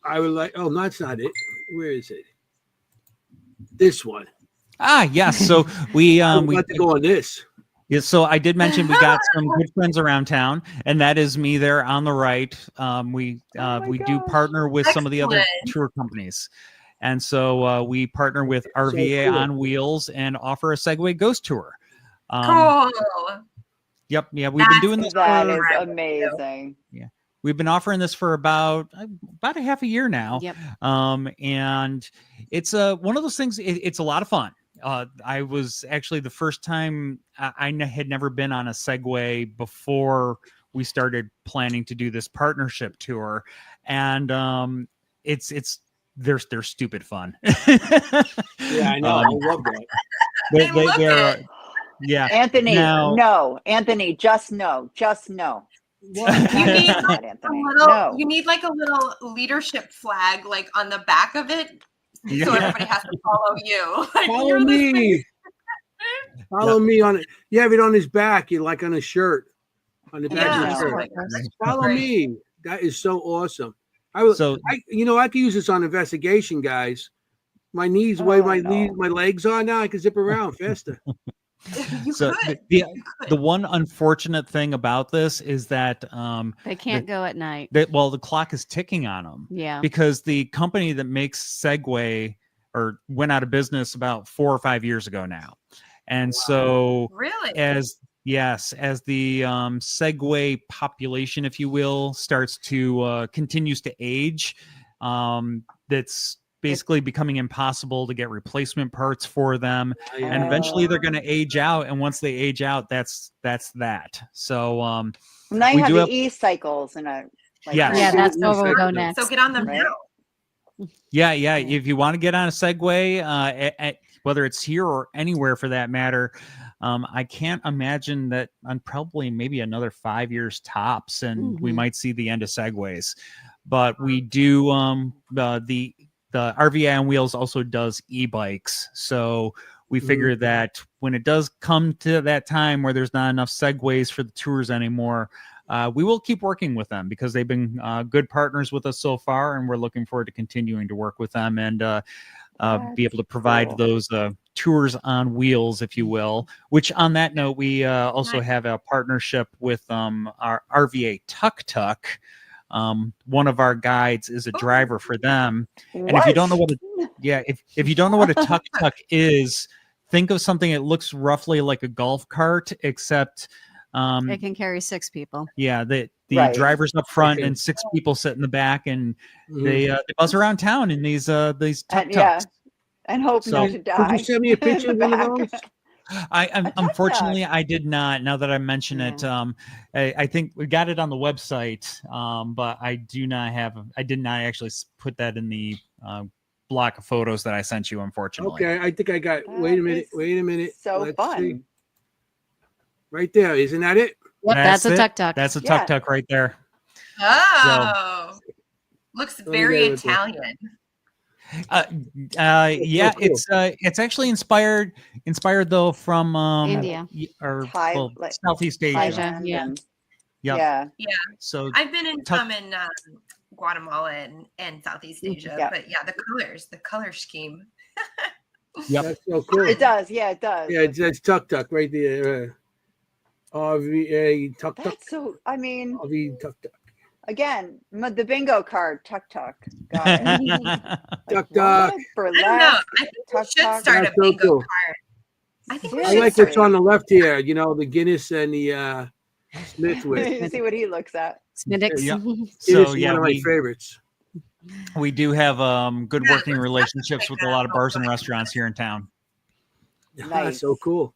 I would like. Oh, no, that's not it. Where is it? This one. Yes. So we I'm we about to go on this. yeah, so I did mention we got some good friends around town, and that is me there on the right. We my do gosh. partner with some of the other Excellent. tour companies, and so we partner with RVA cool. on Wheels and offer a Segway Ghost Tour. Cool. Yep, yeah, we've been doing this. That for, is for- amazing. We've been offering this for about a half a year now. Yep. And it's one of those things. It's a lot of fun. I was actually the first time I had never been on a Segway before we started planning to do this partnership tour, and they're stupid fun. Yeah, I know. I love that. They're yeah. Anthony, Now- no. Anthony, just no. Just no. What? You need Not like Anthony. a little, No. you need like a little leadership flag like on the back of it, so Yeah. everybody has to follow you. Like, Follow you're the me. Follow me on it. You have it on his back. You like on his shirt. On the back Yeah. of his Oh shirt. my gosh, that's Follow great. me. That is so awesome. I So I could use this on investigation, guys. My knees, way Oh, my no. knees, my legs are now. I can zip around faster. You so could. the one unfortunate thing about this is that They can't go at night. the clock is ticking on them. Yeah. Because the company that makes Segway went out of business about 4 or 5 years ago now. And so Really? as the Segway population, if you will, starts to continues to age, that's basically becoming impossible to get replacement parts for them. And eventually they're going to age out. And once they age out, that's that. So Now you we have do the have- e-cycles and a Yes. Yeah, that's where we'll go Exactly. next. So get on them Right. now. Yeah. If you want to get on a Segway, whether it's here or anywhere for that matter, I can't imagine that on probably maybe another 5 years tops, and we Mhm. might see the end of Segways. But we do the RVA on Wheels also does e-bikes, so we figure that when it does come to that time where there's not enough segues for the tours anymore, we will keep working with them because they've been good partners with us so far, and we're looking forward to continuing to work with them and be able to provide those tours on wheels, if you will. Which, on that note, we also have a partnership with our RVA Tuk Tuk. One of our guides is a driver for them, and if you don't know what if you don't know what a tuk tuk is, think of something that looks roughly like a golf cart, except It can carry 6 people. yeah, the Right. driver's up front and 6 people sit in the back, and they buzz around town in these tuk tuks. And hope not to die. Could you send me a picture of one of those? I unfortunately I did not. Now that I mention it, I think we got it on the website, but I did not actually put that in the block of photos that I sent you. Unfortunately. Okay, I think I got. Wait a minute. So Let's fun. see. Right there, isn't that it? Yep, that's a it. tuk tuk. That's a tuk tuk right there. Oh, looks very with this. Italian. Yeah, cool. it's actually inspired though from India. or Thai- Southeast Asia. Asia, yeah. Yep. Yeah. So I've been in some in Guatemala and Southeast Asia, Yeah. but the color scheme. yep. That's so cool. It does. Yeah, it does. Yeah, it's tuk tuk right there. RVA tuk tuk. That's so, I mean, RV tuk tuk. again, the bingo card, tuk tuk. Got it. Tuk What? tuk. I don't know. Burlesque. I think we Tuk should tuk. start a That's so bingo cool. card. I think we Yeah. I should like start what's on the left here. You know, the Guinness and the Smith with. You see what he looks at. Smittix. Yep. Guinness So is yeah, one of my favorites. we do have good Yeah, working let's relationships with a lot of bars and restaurants here in town. That's Nice. so cool.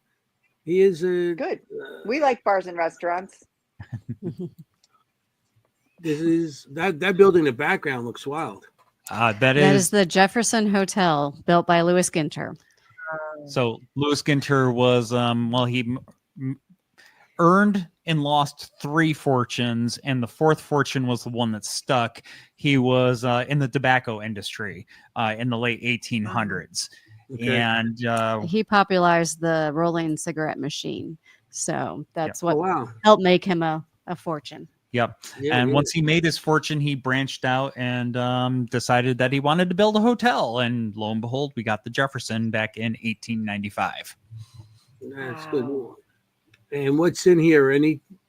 He is a Good. We like bars and restaurants. This is that building in the background looks wild. That That is the Jefferson Hotel, built by Louis Ginter. so Louis Ginter was he earned and lost 3 fortunes, and the 4th fortune was the one that stuck. He was in the tobacco industry in the late 1800s. Okay. And He popularized the rolling cigarette machine. So that's Oh what wow. helped make him a fortune. yep. Yeah, And yeah. once he made his fortune, he branched out and decided that he wanted to build a hotel. And lo and behold, we got the Jefferson back in 1895. That's good. And what's in here?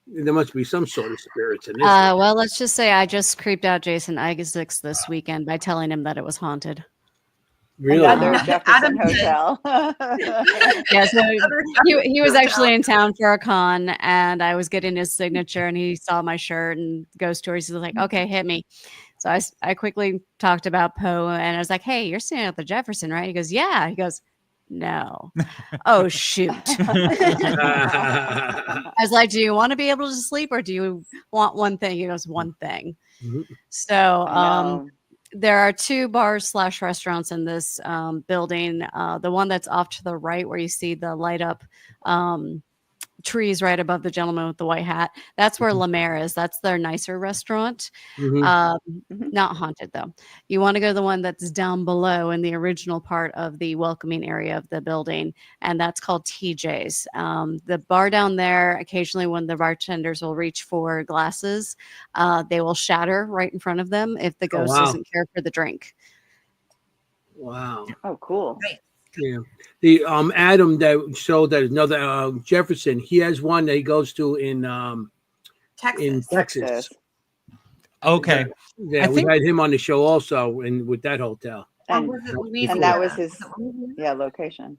There must be some sort of spirits in this. Well, let's just say I just creeped out Jason Isaacs this weekend by telling him that it was haunted. Really? Another No, Jefferson Adam- Hotel. Yeah, so he was actually in town for a con, and I was getting his signature, and he saw my shirt and ghost tours. He was like, "Okay, hit me." So I quickly talked about Poe, and I was like, "Hey, you're staying at the Jefferson, right?" He goes, "Yeah." He goes, "No." Oh shoot. I was like, "Do you want to be able to sleep, or do you want one thing?" He goes, "One thing." Mhm. So No. there are 2 bars / restaurants in this building. The one that's off to the right, where you see the light up trees right above the gentleman with the white hat, that's where La Mer is. That's their nicer restaurant. Mhm. Not haunted though. You want to go to the one that's down below in the original part of the welcoming area of the building, and that's called TJ's. The bar down there, occasionally when the bartenders will reach for glasses, they will shatter right in front of them if the Oh, ghost wow. doesn't care for the drink. Wow. Oh, cool. Yeah. The Adam that showed that another Jefferson, he has one that he goes to in Texas. Texas. Okay. Yeah, I we think- had him on the show also with that hotel. And, was it and Louisiana? that was his- Was it Louisiana? yeah, location.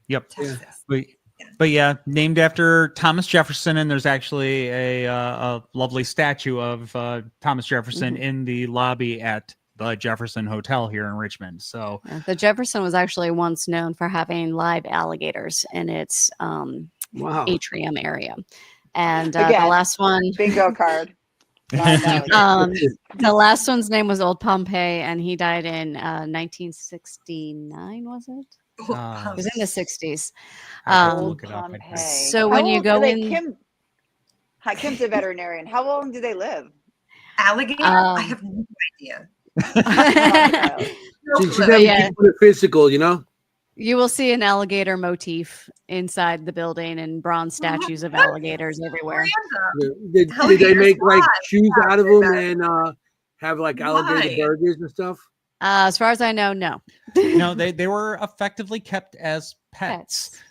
Yep. Texas. But yeah, named after Thomas Jefferson, and there's actually a lovely statue of Thomas Jefferson in the lobby at the Jefferson Hotel here in Richmond. So The Jefferson was actually once known for having live alligators in its Wow. atrium area. And Again. the last one, Bingo card. Live alligator. the last one's name was Old Pompey, and he died in 1969, was it? It was in the 60s. I have to Um, look it up. Pompey. So How when you old go are they? in- Kim's a veterinarian. How long do they live? Alligator? Um, I have no idea. Wild. No She clue. never Yeah. did put it physical, you know? You will see an alligator motif inside the building and bronze statues of alligators everywhere. Random. Did they Alligators make like fly. shoes Yeah, out of they're them very- and have like alligator Why? burgers and stuff? As far as I know, no. No, they were effectively kept as pets. Pets.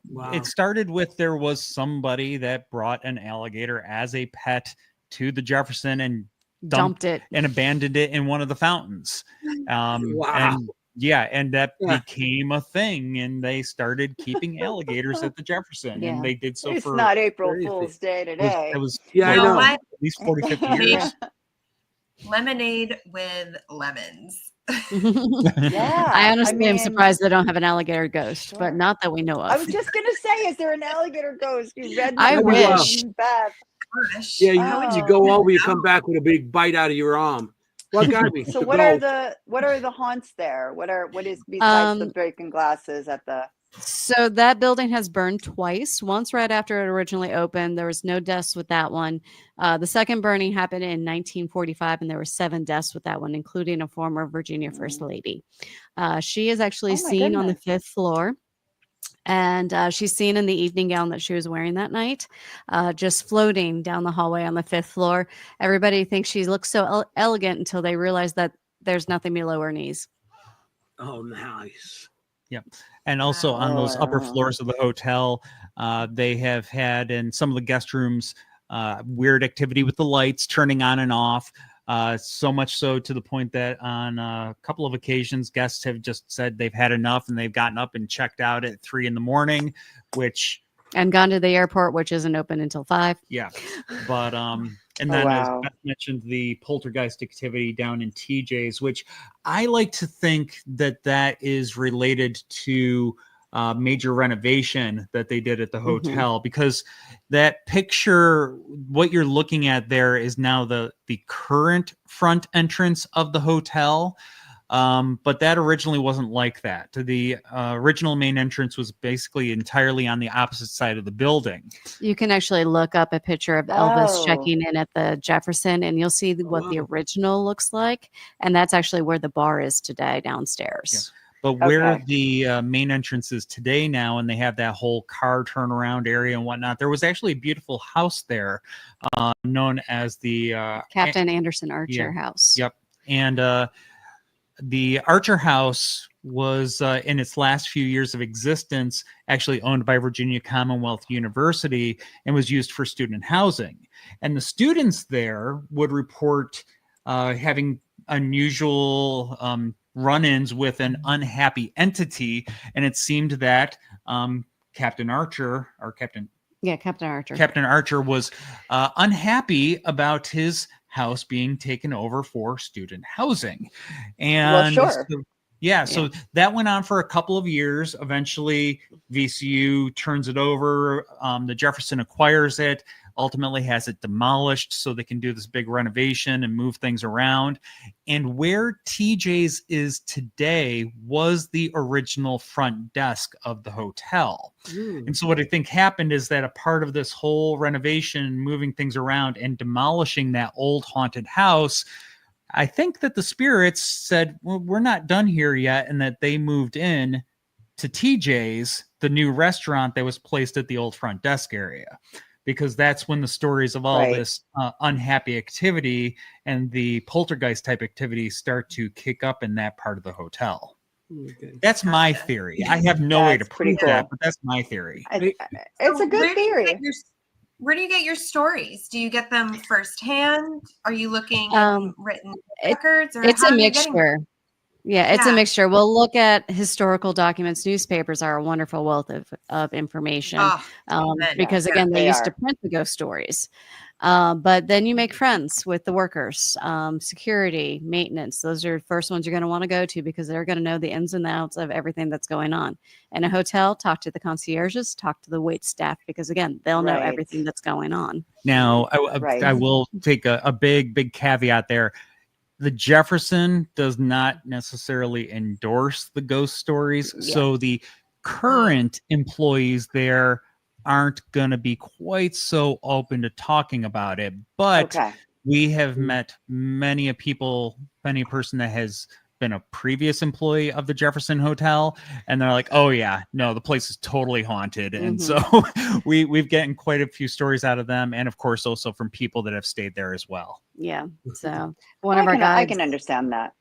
Wow. It started with there was somebody that brought an alligator as a pet to the Jefferson and Dumped it. and abandoned it in one of the fountains. Wow. And yeah, and that Yeah. became a thing, and they started keeping alligators at the Jefferson, Yeah. and they did so It's for not April crazy. Fool's Day it today. was Yeah, I You know know. what? at least 40, 50 Maybe. years. Lemonade with lemons. Yeah, I honestly am mean, surprised they don't have an alligator ghost, Sure. but not that we know I of. was just gonna say, is there an alligator ghost? You read I my wish. mind, Beth. Gosh. Yeah, How would you Oh. go over, you come back with a big bite out of your arm. What got me? So to what go. are the haunts there? What is besides the breaking glasses at the So that building has burned twice. Once right after it originally opened, there was no deaths with that one. The second burning happened in 1945, and there were 7 deaths with that one, including a former Virginia First Lady. She is actually Oh my seen on the goodness. 5th floor. And she's seen in the evening gown that she was wearing that night, just floating down the hallway on the 5th floor. Everybody thinks she looks so elegant until they realize that there's nothing below her knees. Oh, nice. Yep. And also on those upper Wow. floors of the hotel, they have had in some of the guest rooms weird activity with the lights turning on and off. So much so to the point that on a couple of occasions, guests have just said they've had enough and they've gotten up and checked out at 3 a.m, which, And gone to the airport, which isn't open until 5. yeah. But, and Oh, then wow. as Beth mentioned, the poltergeist activity down in TJ's, which I like to think that that is related to major renovation that they did at the hotel, because that picture, what you're looking at there is now the current front entrance of the hotel. But that originally wasn't like that. The original main entrance was basically entirely on the opposite side of the building. You can actually look up a picture of Elvis Oh. checking in at the Jefferson, and you'll see what the wow. original looks like. And that's actually where the bar is today downstairs. But where Okay. the main entrance is today now, and they have that whole car turnaround area and whatnot, there was actually a beautiful house there known as the Captain Anderson Archer House. Yep. And the Archer House was in its last few years of existence actually owned by Virginia Commonwealth University and was used for student housing. And the students there would report having unusual run-ins with an unhappy entity, and it seemed that Captain Archer Yeah, Captain Archer. Captain Archer was unhappy about his house being taken over for student housing. And sure. so that went on for a couple of years. Eventually, VCU turns it over. The Jefferson acquires it, ultimately has it demolished so they can do this big renovation and move things around. And where TJ's is today was the original front desk of the hotel. And so what I think happened is that a part of this whole renovation, moving things around and demolishing that old haunted house, I think that the spirits said, well, we're not done here yet, and that they moved in to TJ's, the new restaurant that was placed at the old front desk area, because that's when the stories of all Right. this unhappy activity and the poltergeist type activity start to kick up in that part of the hotel. Okay. That's my Gotcha. theory. I have no way to That's pretty prove that, cool. but that's my theory. It's a good theory. Where do you get your stories? Do you get them firsthand? Are you looking Um, at written it- records? Or It's how a are you getting them? mixture. Yeah, it's a Yeah. mixture. We'll look at historical documents. Newspapers are a wonderful wealth of information. Oh, amen. Because Yeah, again, they they used to are. print the ghost stories. But then you make friends with the workers, security, maintenance. Those are the first ones you're going to want to go to because they're going to know the ins and outs of everything that's going on. In a hotel, talk to the concierges, talk to the wait staff, because again, they'll know Right. everything that's going on. Now, Right. I will take a big caveat there. The Jefferson does not necessarily endorse the ghost stories. Yeah. So the current employees there aren't going to be quite so open to talking about it. But Okay. we have met many a person that has been a previous employee of the Jefferson Hotel, and they're like, "Oh yeah, no, the place is totally haunted." And so we've gotten quite a few stories out of them, and of course also from people that have stayed there as well. Yeah. So I one of our I guys, can understand that.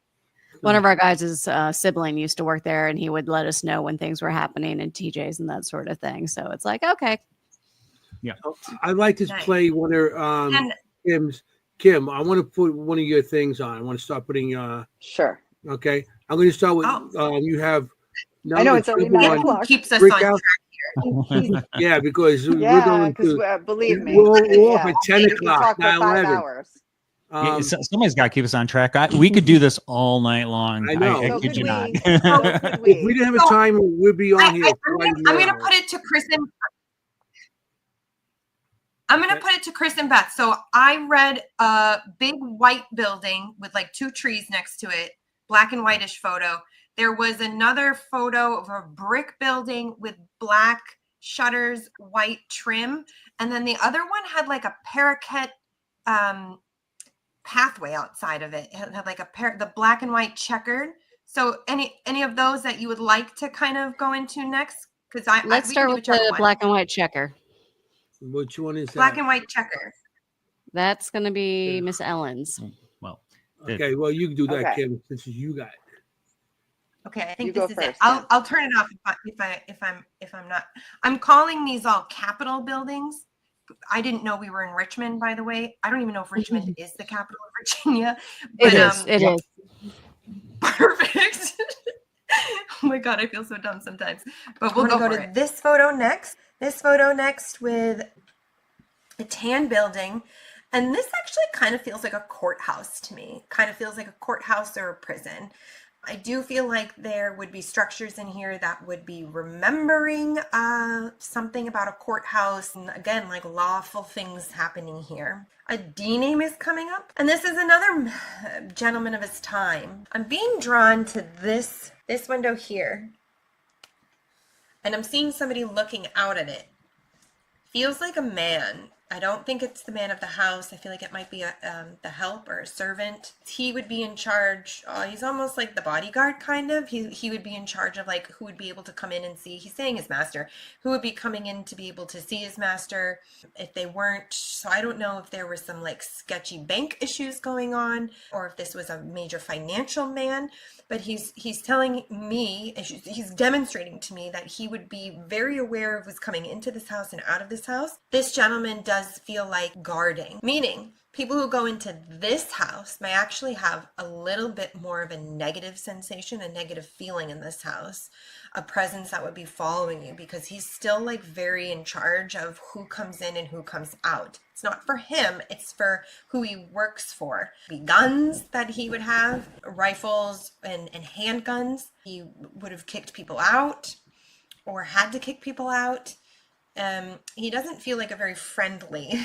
one of our guys' sibling used to work there, and he would let us know when things were happening and TJs and that sort of thing. So it's like, okay. I'd like to Nice. play one of And Kim's. Kim, I want to put one of your things on. I want to start putting. Sure. Okay, I'm going to start with. Oh. You have. I know it's already 9 1, o'clock. keeps us Brick on House. Yeah, because we're Yeah, going because to. believe me, We're off at 10 we can o'clock, talk for not 5 11. hours. Somebody's got to keep us on track. We could do this all night long. I know. I So kid could you we. not. So could If we we. didn't have a timer, we'd be on here right I'm gonna now. put it to Chris and I'm gonna put it to Chris and Beth. So I read a big white building with like 2 trees next to it, black and whitish photo. There was another photo of a brick building with black shutters, white trim, and then the other one had like a parakeet pathway outside of it. It had like the black and white checkered. So any of those that you would like to kind of go into next? Because Let's we start can do with whichever the one. black and white checker. Which one is Black that? and white checker. That's going to be Miss Ellen's. Well, Okay, well, you can do that, Okay. Kim, since you got it. Okay, I You think go this is it. first, Kim. I'll turn it off if I'm not. I'm calling these all Capitol buildings. I didn't know we were in Richmond, by the way. I don't even know if Richmond is the capital of Virginia. But, It is. It is. Perfect. Oh my God, I feel so dumb sometimes. But we'll go to this photo next. This photo next with a tan building. And this actually kind of feels like a courthouse to me. Kind of feels like a courthouse or a prison. I do feel like there would be structures in here that would be remembering something about a courthouse, and again, like lawful things happening here. A D name is coming up, and this is another gentleman of his time. I'm being drawn to this window here, and I'm seeing somebody looking out at it. Feels like a man. I don't think it's the man of the house. I feel like it might be the help or a servant. He would be in charge. He's almost like the bodyguard, kind of. He would be in charge of like who would be able to come in and see. He's saying his master. Who would be coming in to be able to see his master if they weren't. So I don't know if there were some like sketchy bank issues going on or if this was a major financial man. But he's telling me, he's demonstrating to me that he would be very aware of who's coming into this house and out of this house. This gentleman does feel like guarding, meaning people who go into this house may actually have a little bit more of a negative sensation, a negative feeling in this house, a presence that would be following you because he's still like very in charge of who comes in and who comes out. It's not for him, it's for who he works for. The guns that he would have, rifles and handguns, he would have kicked people out or had to kick people out. He doesn't feel like a very friendly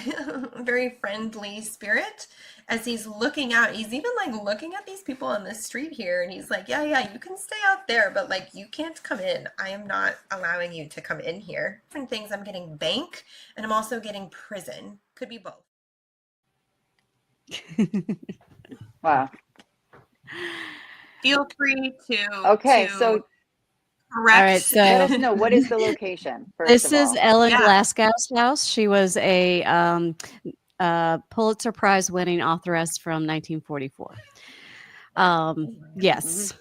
spirit as he's looking out. He's even like looking at these people on the street here and he's like, yeah, you can stay out there, but like you can't come in. I am not allowing you to come in here. Different things. I'm getting bank and I'm also getting prison. Could be both. Wow. Feel free to. Okay, so correct. All right, so let us know, what is the location, first this of is all? Ellen Yeah. Glasgow's house. She was a Pulitzer Prize winning authoress from 1944. Yes.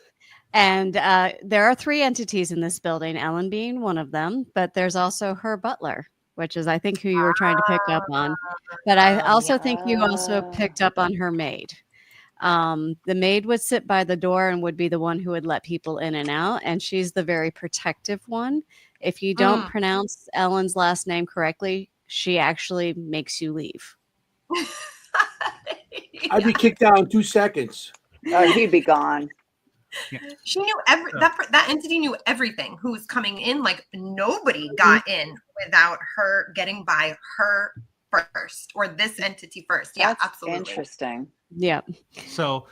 And there are 3 entities in this building, Ellen being one of them, but there's also her butler, which is, I think, who you were trying to pick up on. But I also think you also picked up on her maid. The maid would sit by the door and would be the one who would let people in and out. And she's the very protective one. If you don't pronounce Ellen's last name correctly, she actually makes you leave. I'd be kicked out in 2 seconds. Oh, he'd be gone. She knew that entity knew everything. Who was coming in? Like nobody got in without her getting by her first, or this entity first. Yeah, That's absolutely. interesting. Yeah. So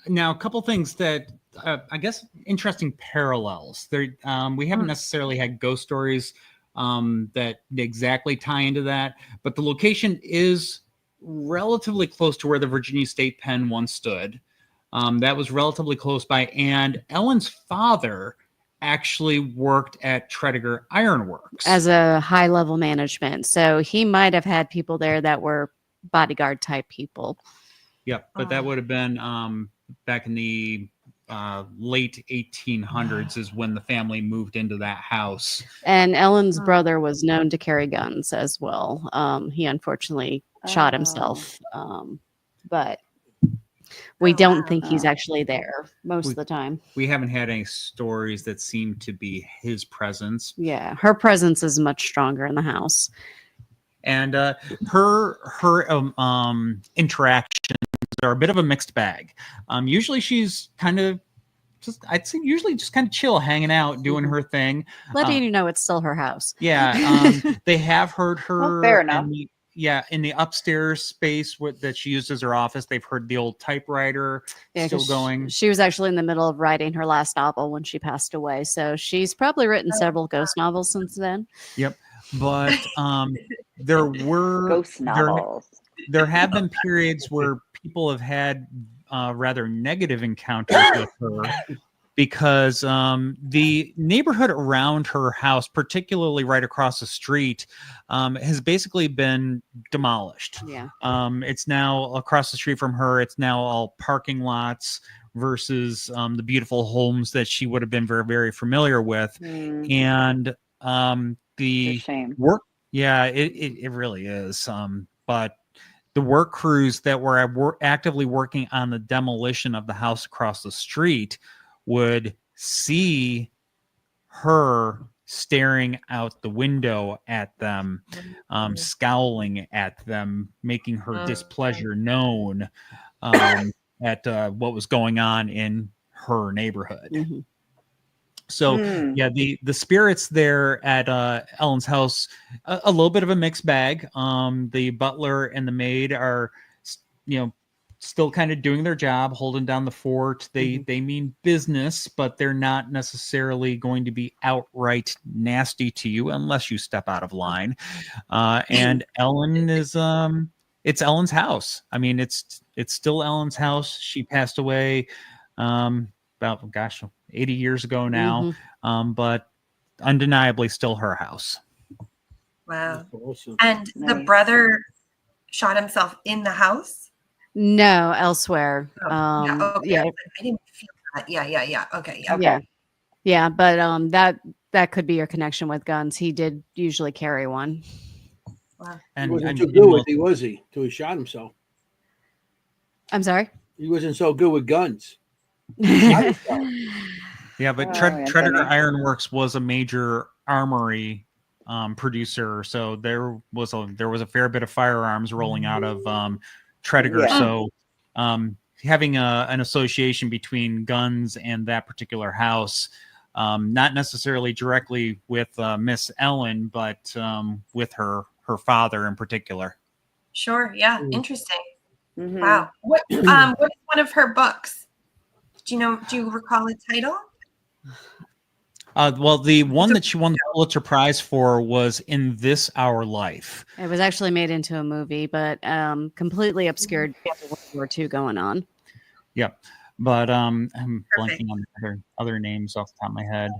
now a couple things that I guess interesting parallels. There, we haven't necessarily had ghost stories that exactly tie into that, but the location is relatively close to where the Virginia State Pen once stood. That was relatively close by. And Ellen's father actually worked at Tredegar Ironworks. As a high level management. So he might have had people there that were bodyguard type people. Yep, but that would have been back in the late 1800s is when the family moved into that house. And Ellen's brother was known to carry guns as well. He unfortunately shot himself. But we don't think he's actually there most of the time. We haven't had any stories that seem to be his presence. Yeah, her presence is much stronger in the house. And her interactions are a bit of a mixed bag. Usually she's kind of I'd say usually just kind of chill, hanging out, doing her thing. Letting you know it's still her house. Yeah. They have heard her. Well, fair enough. In the upstairs space that she used as her office, they've heard the old typewriter still going. She was actually in the middle of writing her last novel when she passed away. So she's probably written several ghost novels since then. Yep. But there were ghost novels. There have been periods where people have had rather negative encounters with her because the neighborhood around her house, particularly right across the street, has basically been demolished. Yeah. It's now across the street from her. It's now all parking lots versus the beautiful homes that she would have been very, very familiar with. And the shame. work, yeah, it really is. But the work crews that were actively working on the demolition of the house across the street would see her staring out the window at them, scowling at them, making her displeasure known at what was going on in her neighborhood. Mm-hmm. So yeah, the spirits there at Ellen's house, a little bit of a mixed bag. The butler and the maid are, still kind of doing their job, holding down the fort. They mean business, but they're not necessarily going to be outright nasty to you unless you step out of line. And Ellen is it's Ellen's house. I mean, it's still Ellen's house. She passed away about 80 years ago now, but undeniably still her house. Wow. Awesome. And the brother shot himself in the house? No, elsewhere. Yeah. I didn't feel that. Yeah. Okay. Yeah. Yeah, but that could be your connection with guns. He did usually carry one. Wow. He wasn't too good with it, was he? Till he shot himself. I'm sorry? He wasn't so good with guns. Yeah, but Tredegar Ironworks was a major armory producer, so there was a fair bit of firearms rolling out of Tredegar. Yeah. So having an association between guns and that particular house, not necessarily directly with Miss Ellen, but with her father in particular. Sure. Yeah. Interesting. Mm-hmm. Wow. What is one of her books? Do you recall the title? Well, the one that she won the Pulitzer Prize for was In This Our Life. It was actually made into a movie, but completely obscured World War II going on. Yep. But I'm blanking on the other names off the top of my head.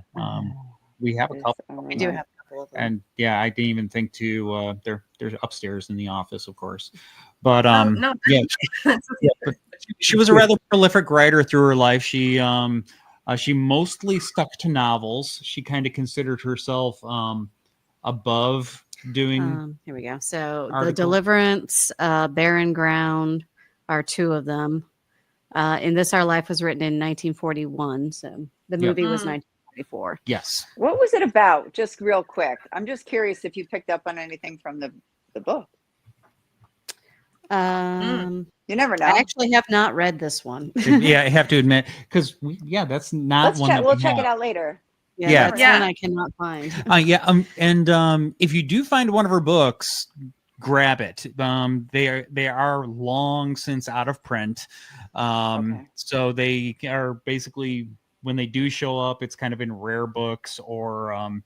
We have a couple. We do have a couple of them. And yeah, I didn't even think to they're upstairs in the office, of course. But no. yeah, but she was a rather prolific writer through her life. She mostly stuck to novels. She kind of considered herself above doing. Here we go. So articles. The Deliverance, Barren Ground are two of them. In This Our Life was written in 1941. So the movie was 1944. Yes. What was it about? Just real quick. I'm just curious if you picked up on anything from the book. You never know. I actually have not read this one. Yeah, I have to admit, because that's not Let's one. check. That We'll we check have. it out later. That's one I cannot find. And if you do find one of her books, grab it. They are long since out of print. So they are basically, when they do show up, it's kind of in rare books or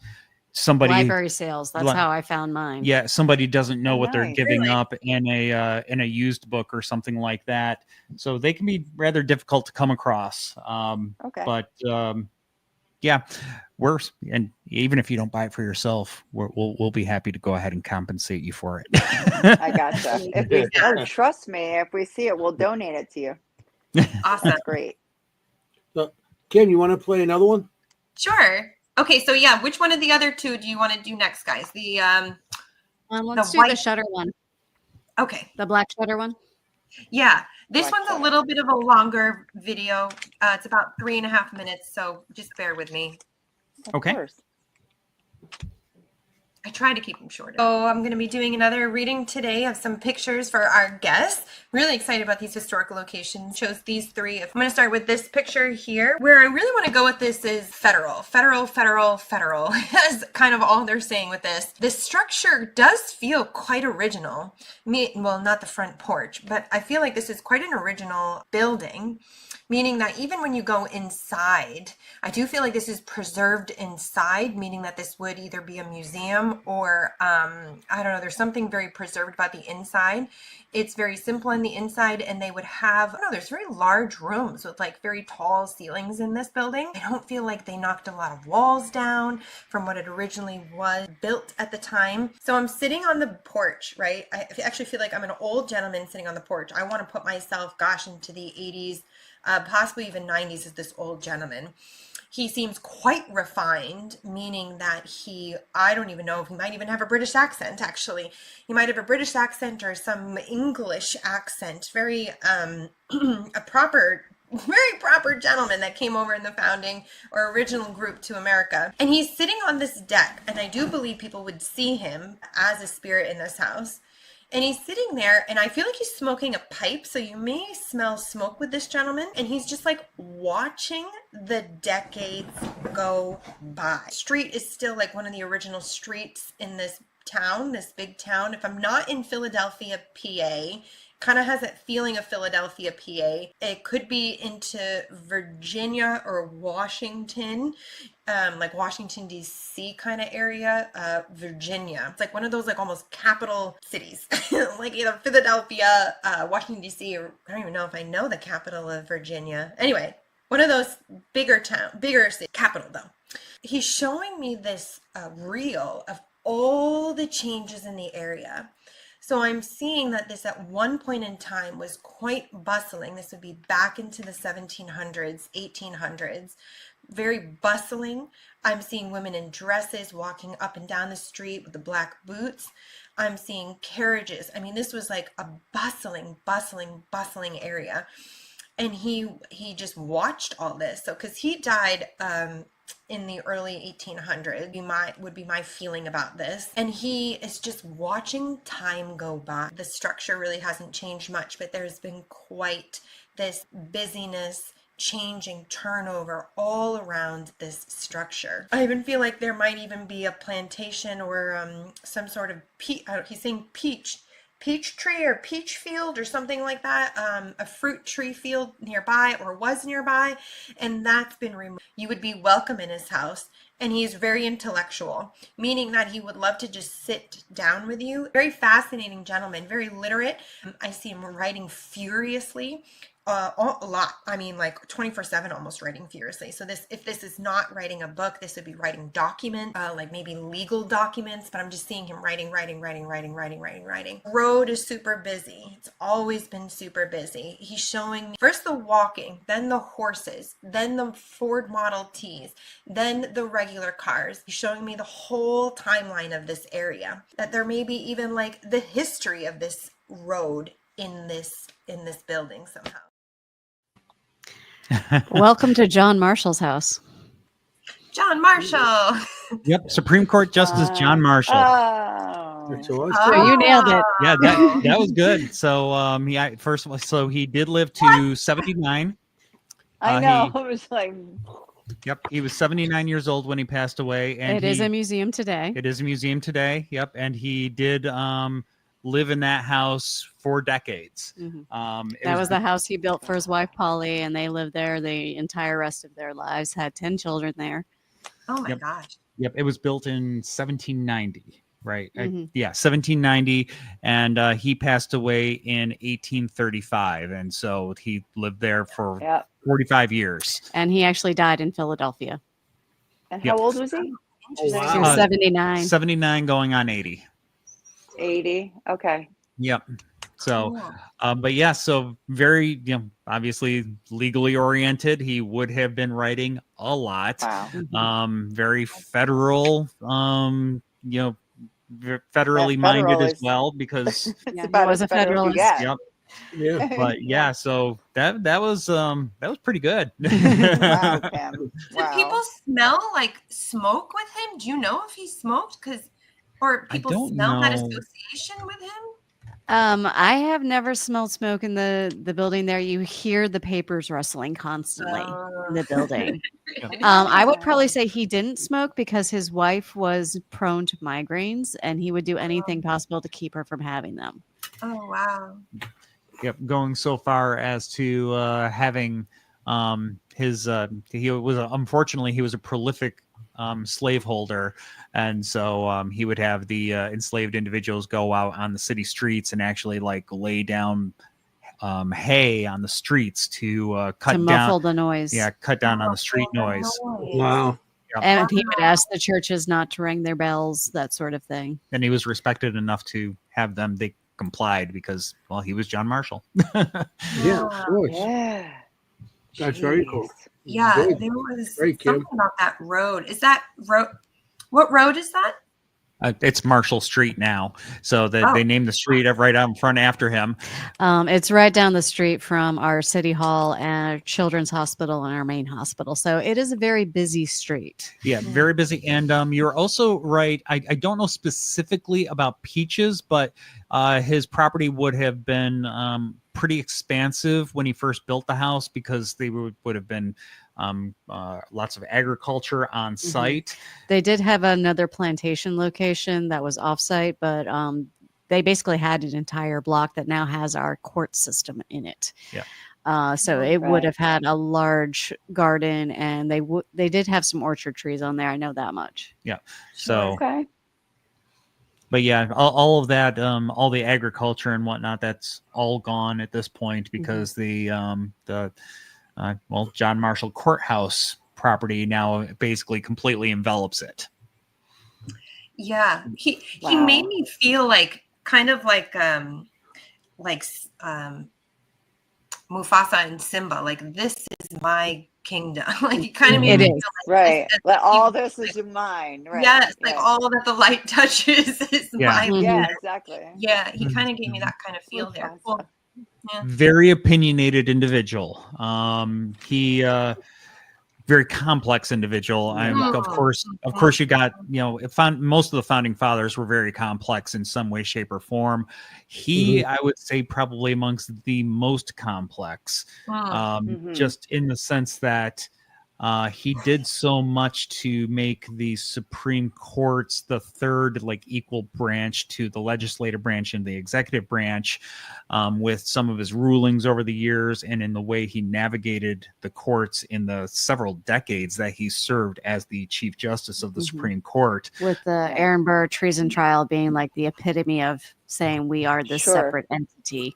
somebody Library sales. That's Li- how I found mine. yeah, somebody doesn't know what they're Nice. giving Really? up in a used book or something like that. So they can be rather difficult to come across. Okay. But yeah, and even if you don't buy it for yourself, we'll be happy to go ahead and compensate you for it. I gotcha. If we, oh, trust me, if we see it, we'll donate it to you. Awesome. That's great. Kim, you want to play another one? Sure. Okay, so yeah, which one of the other two do you want to do next, guys? The Let's do white- the shutter one, okay. the black shutter one. Yeah, this Black one's a shutter. little bit of a longer video. It's about 3.5 minutes, so just bear with me. Of Okay. course. I try to keep them short. So I'm going to be doing another reading today of some pictures for our guests. Really excited about these historical locations. Chose these three. I'm going to start with this picture here. Where I really want to go with this is federal. That's kind of all they're saying with this. This structure does feel quite original. Well, not the front porch, but I feel like this is quite an original building. Meaning that even when you go inside, I do feel like this is preserved inside, meaning that this would either be a museum or, I don't know, there's something very preserved about the inside. It's very simple on the inside, and they would have, I don't know, there's very large rooms with like very tall ceilings in this building. I don't feel like they knocked a lot of walls down from what it originally was built at the time. So I'm sitting on the porch, right? I actually feel like I'm an old gentleman sitting on the porch. I want to put myself, gosh, into the 80s. Possibly even 90s as this old gentleman. He seems quite refined, meaning that I don't even know if he might even have a British accent, actually. He might have a British accent or some English accent. Very, very proper gentleman that came over in the founding or original group to America. And he's sitting on this deck, and I do believe people would see him as a spirit in this house. And he's sitting there, and I feel like he's smoking a pipe, so you may smell smoke with this gentleman. And he's just like watching the decades go by. Street is still like one of the original streets in this town, this big town. If I'm not in Philadelphia, PA, kind of has that feeling of Philadelphia, PA. It could be into Virginia or Washington, like Washington, D.C. kind of area, Virginia. It's like one of those like almost capital cities, like either Philadelphia, Washington, D.C., or I don't even know if I know the capital of Virginia. Anyway, one of those bigger city, capital though. He's showing me this reel of all the changes in the area. So I'm seeing that this at one point in time was quite bustling. This would be back into the 1700s, 1800s, very bustling. I'm seeing women in dresses walking up and down the street with the black boots. I'm seeing carriages. I mean, this was like a bustling area. And he just watched all this. So, because he died in the early 1800s, would be my feeling about this. And he is just watching time go by. The structure really hasn't changed much, but there's been quite this busyness, changing, turnover all around this structure. I even feel like there might even be a plantation or some sort of he's saying peach tree or peach field or something like that, a fruit tree field nearby or was nearby, and that's been removed. You would be welcome in his house, and he's very intellectual, meaning that he would love to just sit down with you. Very fascinating gentleman, very literate. I see him writing furiously. A lot. I mean, like 24/7, almost writing furiously. So if this is not writing a book, this would be writing documents, like maybe legal documents. But I'm just seeing him writing. Road is super busy. It's always been super busy. He's showing me first the walking, then the horses, then the Ford Model Ts, then the regular cars. He's showing me the whole timeline of this area. That there may be even like the history of this road in this building somehow. Welcome to John Marshall's house. John Marshall. Yep, Supreme Court Justice John Marshall. That's awesome. So you nailed it. Yeah, that was good. So first of all, so he did live to 79. I know. I was like, Yep, he was 79 years old when he passed away, and It is a museum today. It is a museum today. Yep, and he did live in that house for decades. Mm-hmm. That was the house he built for his wife Polly, and they lived there the entire rest of their lives. Had 10 children there. Oh my gosh! Yep, it was built in 1790, right? Mhm. 1790, and he passed away in 1835, and so he lived there for Yeah. 45 years. And he actually died in Philadelphia. And Yep. how old was he? Oh, He wow. was 79. 79 going on 80. 80. Okay. Yep. So, Cool. but yeah, so very, obviously legally oriented. He would have been writing a lot. Wow. Mhm. Very federal, federally That minded federal as is- well, because It's Yeah, he about was as a federal as you Federalist. get. yep. Yeah. But yeah, so that was pretty good. Wow, Kim. Did people Wow. smell like smoke with him? Do you know if he smoked? Or I people don't smell that know. association with him? I have never smelled smoke in the building there. You hear the papers rustling constantly in the building. I would probably say he didn't smoke because his wife was prone to migraines and he would do anything possible to keep her from having them. Oh wow. Yep, going so far as to having his unfortunately he was a prolific slaveholder, and so he would have the enslaved individuals go out on the city streets and actually like lay down hay on the streets to cut To down muffle the noise. cut down on the street noise. Wow. And he would ask the churches not to ring their bells, that sort of thing. And he was respected enough to have them. They complied because, well, he was John Marshall. Yeah, of course. Yeah. That's very cool. Jeez. Yeah, Good. there was Great, Kim. something about that road. Is that road? What road is that? It's Marshall Street now, so that they named the street right out in front after him. It's right down the street from our city hall and our children's hospital and our main hospital. So it is a very busy street. Yeah, very busy. And you're also right. I don't know specifically about Peaches, but his property would have been pretty expansive when he first built the house because they would have been lots of agriculture on site. They did have another plantation location that was offsite, but they basically had an entire block that now has our court system in it. Yeah. So it would have had a large garden, and they did have some orchard trees on there. I know that much. Yeah. So, Okay. but yeah, all of that, all the agriculture and whatnot, that's all gone at this point because the John Marshall Courthouse property now basically completely envelops it. Yeah, he Wow. made me feel like kind of like Mufasa and Simba. Like, this is my kingdom. Like, he kind of made me It feel is. like Right. this is Well, all like, this is mine. Right. yes, like Yeah. all that the light touches is Yeah. my Mhm. Yeah, exactly. Yeah, he kind of gave me that kind of feel there. Mufasa. Cool. Yeah. Very opinionated individual. He very complex individual. Of course, you got, most of the founding fathers were very complex in some way, shape, or form. He, I would say, probably amongst the most complex, just in the sense that he did so much to make the Supreme Court's the third, equal branch to the legislative branch and the executive branch, with some of his rulings over the years and in the way he navigated the courts in the several decades that he served as the Chief Justice of the Supreme Court. With the Aaron Burr treason trial being like the epitome of saying we are this Sure. separate entity.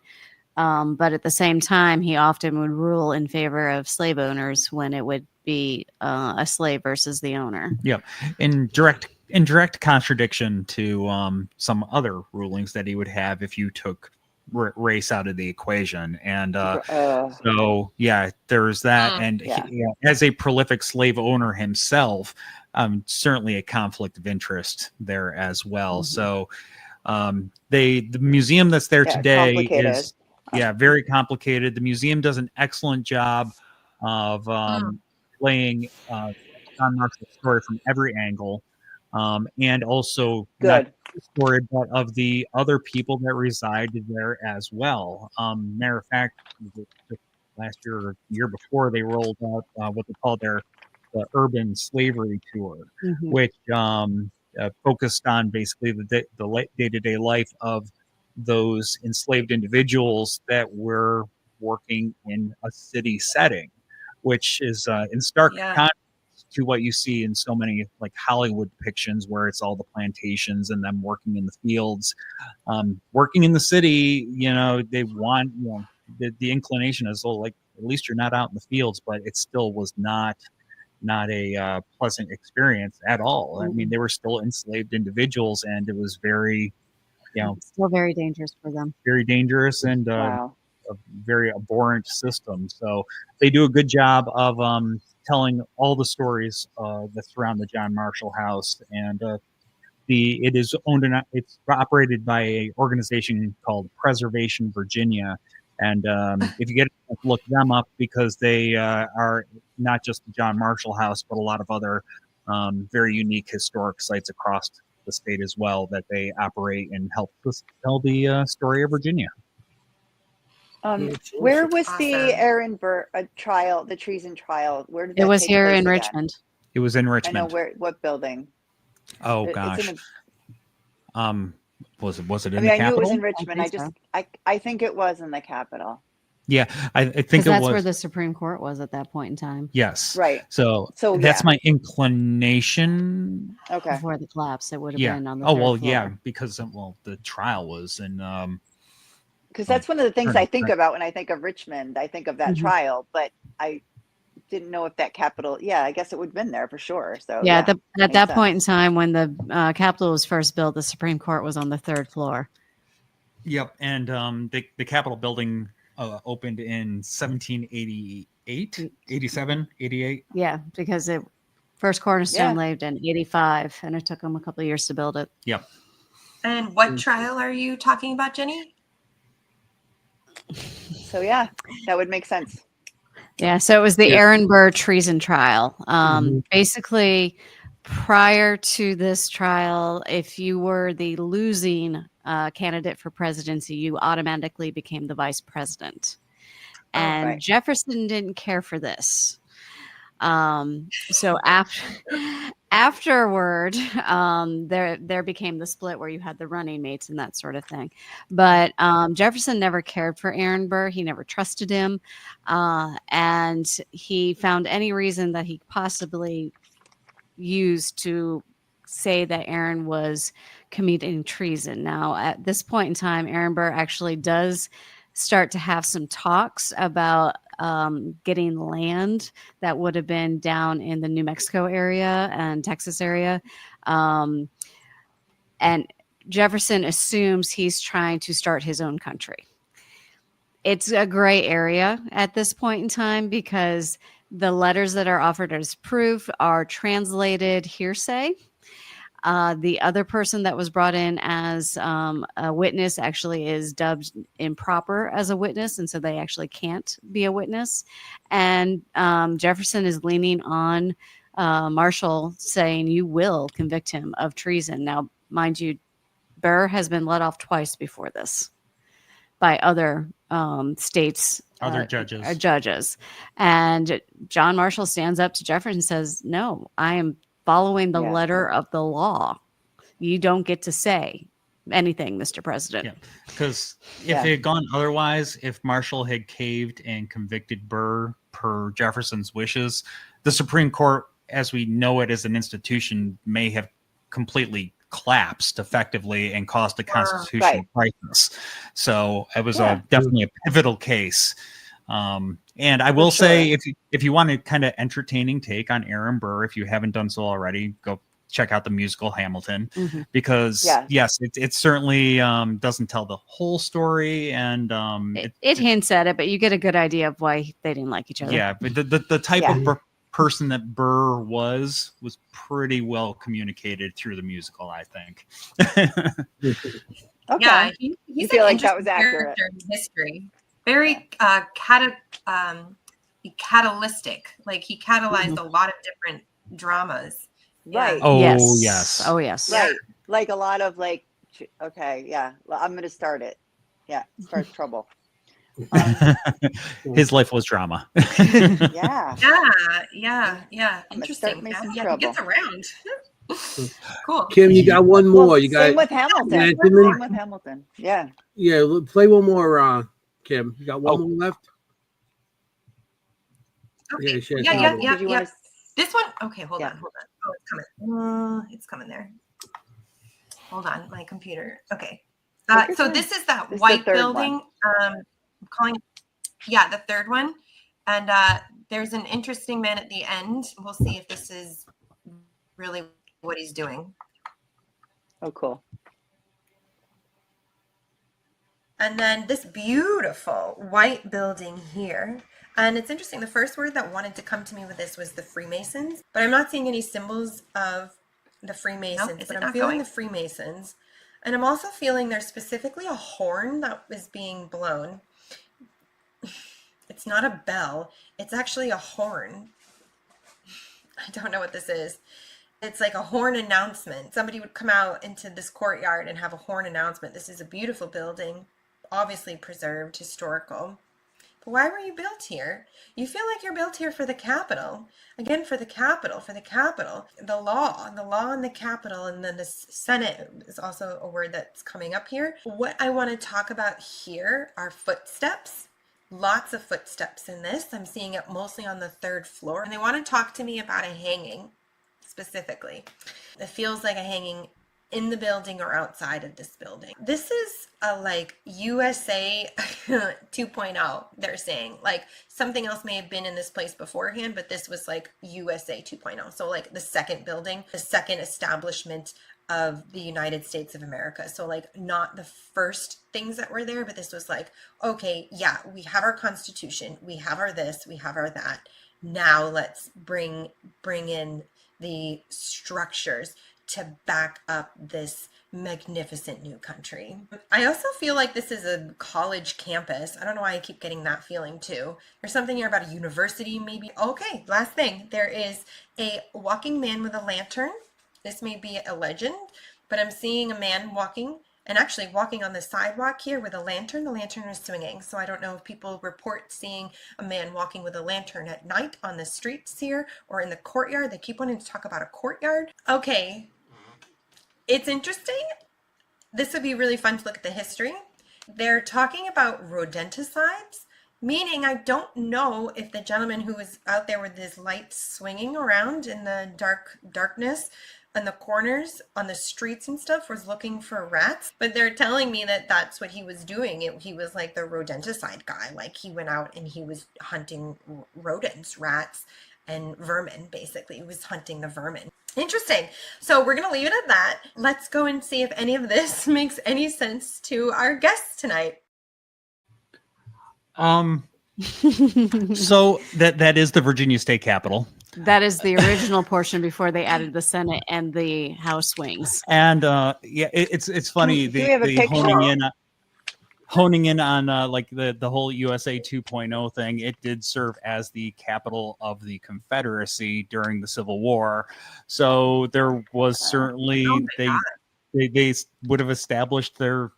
But at the same time, he often would rule in favor of slave owners when it would be a slave versus the owner. Yep. In direct contradiction to some other rulings that he would have if you took race out of the equation. And so, yeah, there's that. And he, as a prolific slave owner himself, certainly a conflict of interest there as well. So the museum that's there today is very complicated. The museum does an excellent job of playing John Marshall's story from every angle, and also not just the story, but of the other people that resided there as well. Matter of fact, just last year or year before, they rolled out what they called the urban slavery tour, which focused on basically the day-to-day life of those enslaved individuals that were working in a city setting, which is in stark contrast to what you see in so many like Hollywood depictions, where it's all the plantations and them working in the fields. Working in the city, they want, the inclination is, like, at least you're not out in the fields, but it still was not a pleasant experience at all. I mean, they were still enslaved individuals, and it was very, Still very dangerous for them. very dangerous and Wow. a very abhorrent system. So they do a good job of telling all the stories that surround the John Marshall House, and it is owned and it's operated by an organization called Preservation Virginia. And if you get to look them up, because they are not just the John Marshall House, but a lot of other very unique historic sites across the state as well, that they operate and help us tell the story of Virginia. Where was the Awesome. Aaron Burr trial, the treason trial? Where did that It was take here place in again? Richmond. It was in I Richmond. know what building. Oh It's gosh. in Was it in I the mean, I knew it Capitol? was in Richmond. think so. I think it was in the Capitol. Yeah, I think Because it that's was. where the Supreme Court was at that point in time Yes. Right. So So that's yeah. my inclination. Okay. before the collapse. It would have Yeah. been on the Oh third well, floor. yeah, because the trial was in. Because that's one of the things Turn I it think back. about when I think of Richmond. I think of that Mhm. trial, but I didn't know if that Capitol. Yeah, I guess it would have been there for sure. So Yeah, at makes that point in sense. time when the Capitol was first built, the Supreme Court was on the third floor. Yep, and the Capitol building opened in 1788, 87, 88. Yeah, because it first cornerstone Yeah. laid in 85, and it took them a couple of years to build it. Yep. And what trial are you talking about, Jenny? So yeah, that would make sense. Yeah, so it was the Yeah. Aaron Burr treason trial. Mhm. Basically, prior to this trial, if you were the losing candidate for presidency, you automatically became the vice president. Oh, And right. Jefferson didn't care for this. So afterward, there became the split where you had the running mates and that sort of thing. But Jefferson never cared for Aaron Burr. He never trusted him, and he found any reason that he possibly used to say that Aaron was committing treason. Now, at this point in time, Aaron Burr actually does start to have some talks about getting land that would have been down in the New Mexico area and Texas area. And Jefferson assumes he's trying to start his own country. It's a gray area at this point in time because the letters that are offered as proof are translated hearsay. The other person that was brought in as a witness actually is dubbed improper as a witness, and so they actually can't be a witness. And Jefferson is leaning on Marshall, saying, "You will convict him of treason." Now, mind you, Burr has been let off twice before this by other states, Other judges. judges, and John Marshall stands up to Jefferson and says, "No, I am following the Yeah. letter of the law. You don't get to say anything, Mr. President." Yeah. Because if Yeah. it had gone otherwise, if Marshall had caved and convicted Burr per Jefferson's wishes, the Supreme Court, as we know it as an institution, may have completely collapsed effectively and caused a constitutional crisis. So it was Yeah. definitely a pivotal case. And I will say, if you want a kind of entertaining take on Aaron Burr, if you haven't done so already, go check out the musical Hamilton, Mhm. because Yeah. yes, it certainly doesn't tell the whole story, and It hints at it, but you get a good idea of why they didn't like each other. yeah, but the type Yeah. of person that Burr was pretty well communicated through the musical, I think. Okay. Yeah, he's You feel an like that was interesting accurate. character in history. Very catalytic. Like he catalyzed a lot of different dramas. Right. Oh yes. yes. Oh yes. Right. Like a lot of like, okay, yeah. Well, I'm going to start it. Yeah. Start trouble. His life was drama. Yeah. Yeah. I'm gonna Interesting. start me some Yeah, he gets around. Cool. Kim, you got one more. Well, You got same with Hamilton. Benjamin? Same with Hamilton. Yeah. Yeah, play one more, Kim. You got one Oh. more left? Okay. Yeah, she has Yeah. another one. Did you want to This one, okay, hold Yeah. on. Oh, it's coming. It's coming there. Hold on, my computer. Okay. Take your So time. this is that This is the white third building. I'm calling it, yeah, the third one. And there's an interesting man at the end. We'll see if this is really what he's doing. Oh, cool. And then this beautiful white building here. And it's interesting. The first word that wanted to come to me with this was the Freemasons, but I'm not seeing any symbols of the Freemasons, but I'm feeling the Freemasons. And I'm also feeling there's specifically a horn that is being blown. It's not a bell. It's actually a horn. I don't know what this is. It's like a horn announcement. Somebody would come out into this courtyard and have a horn announcement. This is a beautiful building, obviously preserved, historical. But why were you built here? You feel like you're built here for the capital. Again, for the capital, for the capital. The law and the capital, and then the Senate is also a word that's coming up here. What I want to talk about here are footsteps. Lots of footsteps in this. I'm seeing it mostly on the third floor. And they want to talk to me about a hanging specifically. It feels like a hanging in the building or outside of this building. This is a like USA 2.0, they're saying. Like something else may have been in this place beforehand, but this was like USA 2.0. So like the second building, the second establishment of the United States of America. So like not the first things that were there, but this was like, okay, yeah, we have our Constitution, we have our this, we have our that. Now let's bring in the structures to back up this magnificent new country. I also feel like this is a college campus. I don't know why I keep getting that feeling too. There's something here about a university maybe. Okay, last thing. There is a walking man with a lantern. This may be a legend, but I'm seeing a man walking and actually walking on the sidewalk here with a lantern. The lantern is swinging. So I don't know if people report seeing a man walking with a lantern at night on the streets here or in the courtyard. They keep wanting to talk about a courtyard. Okay. It's interesting. This would be really fun to look at the history. They're talking about rodenticides, meaning I don't know if the gentleman who was out there with his light swinging around in the darkness in the corners on the streets and stuff was looking for rats, but they're telling me that that's what he was doing. He was like the rodenticide guy. Like he went out and he was hunting rodents, rats, and vermin. Basically, he was hunting the vermin. Interesting. So we're going to leave it at that. Let's go and see if any of this makes any sense to our guests tonight. So that is the Virginia State Capitol. That is the original portion before they added the Senate and the House wings. And yeah, it's funny Do we have a the picture? honing in on like the whole USA 2.0 thing. It did serve as the capital of the Confederacy during the Civil War, so there was certainly they would have established the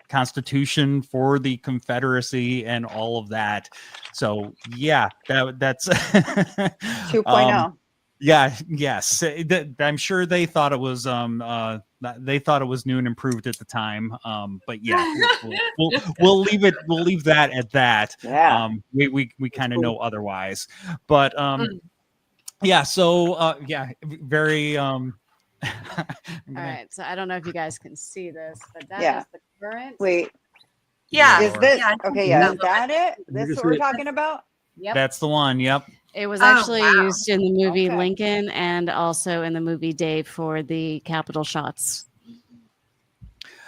Constitution for the Confederacy and all of that. So yeah, that's 2.0. Yeah, yes. I'm sure they thought it was new and improved at the time. But yeah, we'll leave that at that. Yeah. We kind of know otherwise. But yeah, so yeah, very All right, so I don't know if you guys can see this, but that is the current. Wait. Yeah. Is this Yeah, okay? Yeah. Is that it? This is what we're talking about? Yep. That's the one. Yep. It was actually wow. used in the movie Okay. Lincoln and also in the movie Dave for the Capitol shots.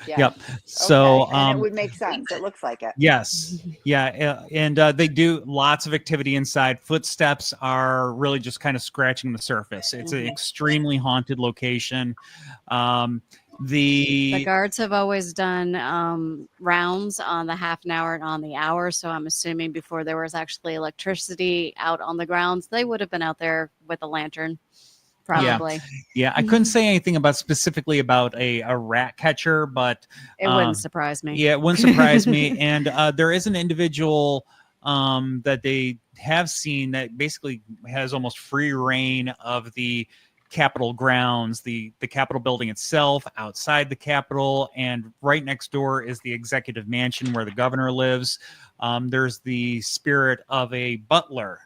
Yeah. Yep. So Okay. And it would make sense. It looks like it. Yes. Yeah. And they do lots of activity inside. Footsteps are really just kind of scratching the surface. It's an extremely haunted location. The guards have always done rounds on the half an hour and on the hour. So I'm assuming before there was actually electricity out on the grounds, they would have been out there with a lantern. Probably. Yeah. I couldn't say anything specifically about a rat catcher, but it wouldn't surprise me. Yeah, it wouldn't surprise me. And there is an individual that they have seen that basically has almost free reign of the Capitol grounds, the Capitol building itself, outside the Capitol, and right next door is the executive mansion where the governor lives. There's the spirit of a butler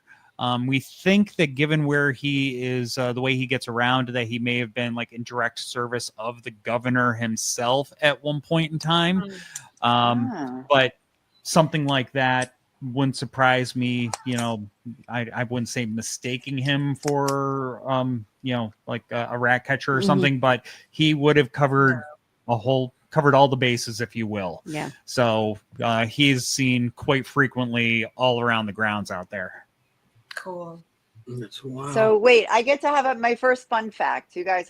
We think that given where he is, the way he gets around, that he may have been like in direct service of the governor himself at one point in time. But something like that wouldn't surprise me. I wouldn't say mistaking him for, like a rat catcher or something, but he would have covered all the bases, if you will. Yeah. So he's seen quite frequently all around the grounds out there. Cool. That's wild. So wait, I get to have my first fun fact. You guys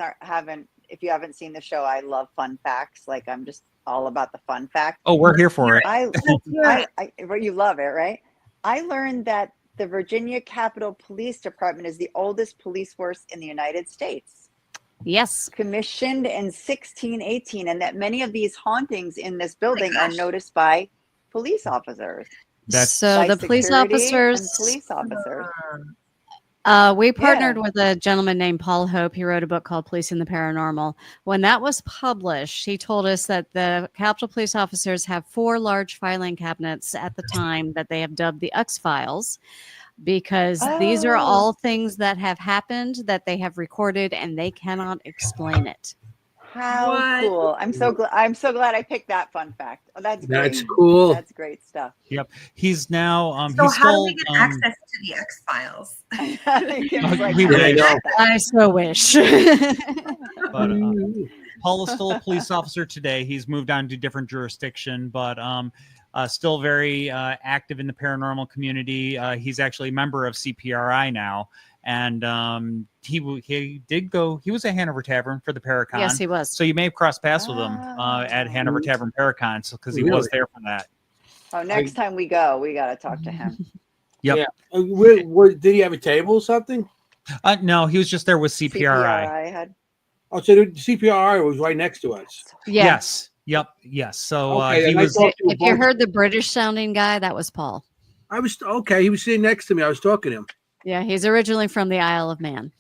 if you haven't seen the show, I love fun facts. Like I'm just all about the fun fact. Oh, we're here for it. You love it, right? I learned that the Virginia Capitol Police Department is the oldest police force in the United States. Yes. Commissioned in 1618, and that many of these hauntings in this building are noticed by police officers. So the police officers, we partnered with a gentleman named Paul Hope. He wrote a book called Policing the Paranormal. When that was published, he told us that the Capitol Police officers have 4 large filing cabinets at the time that they have dubbed the X Files, because these are all things that have happened that they have recorded and they cannot explain it. How cool. I'm so glad I picked that fun fact. Oh, that's great. That's cool. That's great stuff. Yep. He's now so how do we get access to the X Files? I so wish. But Paul is still a police officer today. He's moved on to different jurisdiction, but still very active in the paranormal community. He's actually a member of CPRI now. And he was at Hanover Tavern for the Paracon. Yes, he was. So you may have crossed paths with him at Hanover Tavern Paracon, because he was there for that. Oh, next time we go, we got to talk to him. Yep. Yeah. Did he have a table or something? No, he was just there with CPRI. Oh, so the CPRI was right next to us. Yeah. Yes. Yep. Yes. So he was. If you heard the British sounding guy, that was Paul. He was sitting next to me. I was talking to him. Yeah, he's originally from the Isle of Man.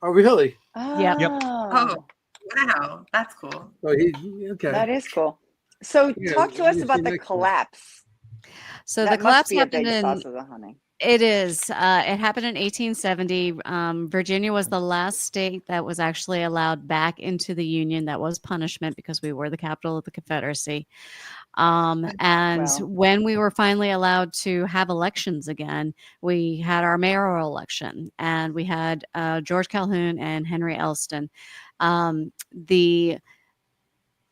Oh, really? Yep. Oh, wow. That's cool. Oh, okay. That is cool. So talk to us about the collapse. So that the collapse must be happened a big in. source of the haunting. It is. It happened in 1870. Virginia was the last state that was actually allowed back into the Union. That was punishment because we were the capital of the Confederacy. When we were finally allowed to have elections again, we had our mayoral election, and we had George Calhoun and Henry Elston. The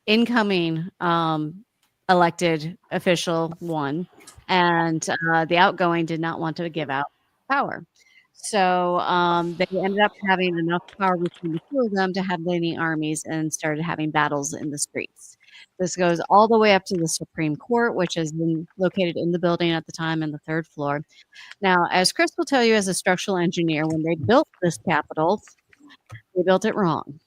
incoming elected official won, and the outgoing did not want to give out power. So they ended up having enough power between the two of them to have leaning armies and started having battles in the streets. This goes all the way up to the Supreme Court, which is located in the building at the time on the 3rd floor. Now, as Chris will tell you as a structural engineer, when they built this Capitol, they built it wrong.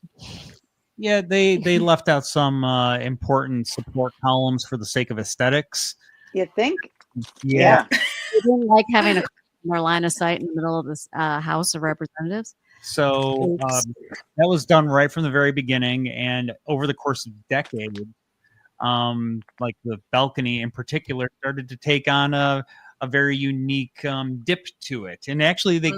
Yeah, they left out some important support columns for the sake of aesthetics. You think? Yeah. They didn't like having a more line of sight in the middle of this House of Representatives. So that was done right from the very beginning, and over the course of decades, like the balcony in particular started to take on a very unique dip to it. And actually they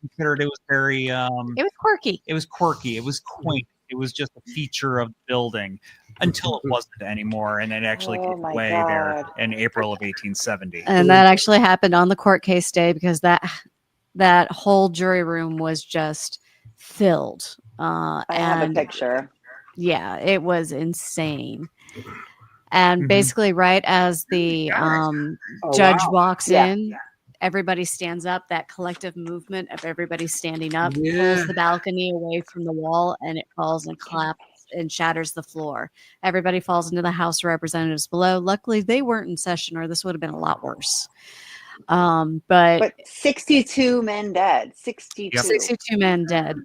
considered it was very it was quirky. It was quirky. It was quaint. It was just a feature of the building until it wasn't anymore, and it actually gave away there in April of 1870. And that actually happened on the court case day, because that whole jury room was just filled. I have a picture. Yeah, it was insane. And basically, right as the judge walks in, everybody stands up. That collective movement of everybody standing up pulls the balcony away from the wall, and it falls and collapses and shatters the floor. Everybody falls into the House of Representatives below. Luckily, they weren't in session, or this would have been a lot worse. But 62 men dead. 62 men dead.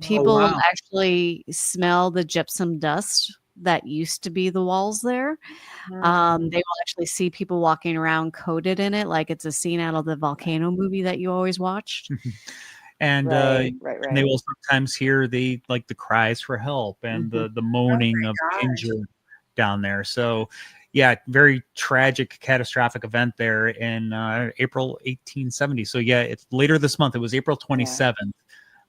People actually smell the gypsum dust that used to be the walls there. They will actually see people walking around coated in it, like it's a scene out of the volcano movie that you always watched. And they will sometimes hear the cries for help and the moaning of danger down there. So yeah, very tragic, catastrophic event there in April 1870. So yeah, it's later this month. It was April 27th.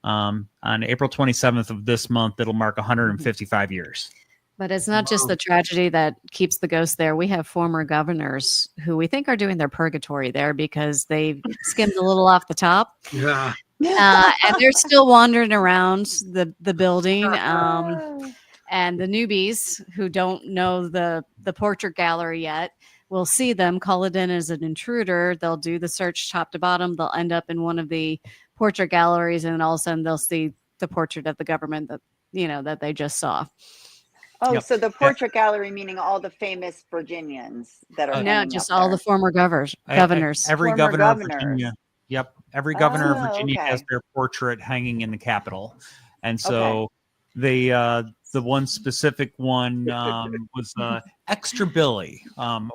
On April 27th of this month, it'll mark 155 years. But it's not just the tragedy that keeps the ghost there. We have former governors who we think are doing their purgatory there because they skimmed a little off the top. Yeah. And they're still wandering around the building. And the newbies who don't know the portrait gallery yet will see them, call it in as an intruder. They'll do the search top to bottom. They'll end up in one of the portrait galleries, and all of a sudden they'll see the portrait of the government that they just saw. Oh, Yep. so the portrait gallery, meaning all the famous Virginians that are No, hanging just up all there. the former governors. Every Former governor of governors. Virginia. Yep. Every governor of Oh, Virginia has okay. their portrait hanging in the Capitol. And so the one specific one was Extra Billy,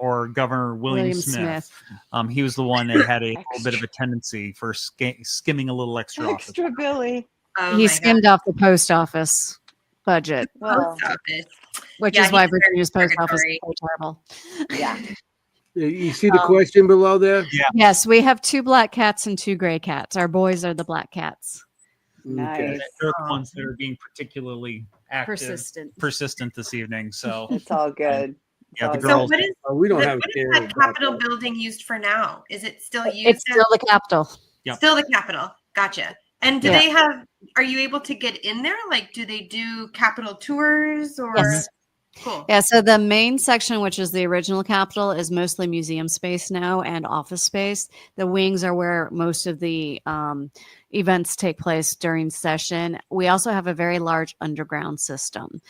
or Governor William Smith. He was the one that had a little bit of a tendency for skimming a little extra off. Extra Billy. Oh He my skimmed off the post office budget, Well, Post office. which Yeah, is why he's very Virginia's post office is purgatory. so terrible. yeah. You see the question below there? Yes, we have 2 black cats and 2 gray cats. Our boys are the black cats. Nice. They're the ones that are being particularly active, persistent this evening. So It's all good. It's Yeah, the all So girls- what is We don't have what a is care that about Capitol that. building used for now? Is it still used? It's still the Capitol. Yep. Still the Capitol. Gotcha. And do Yeah. they have? Are you able to get in there? Like, do they do Capitol tours or? Yes. Cool. Yeah, so the main section, which is the original Capitol, is mostly museum space now and office space. The wings are where most of the events take place during session. We also have a very large underground system.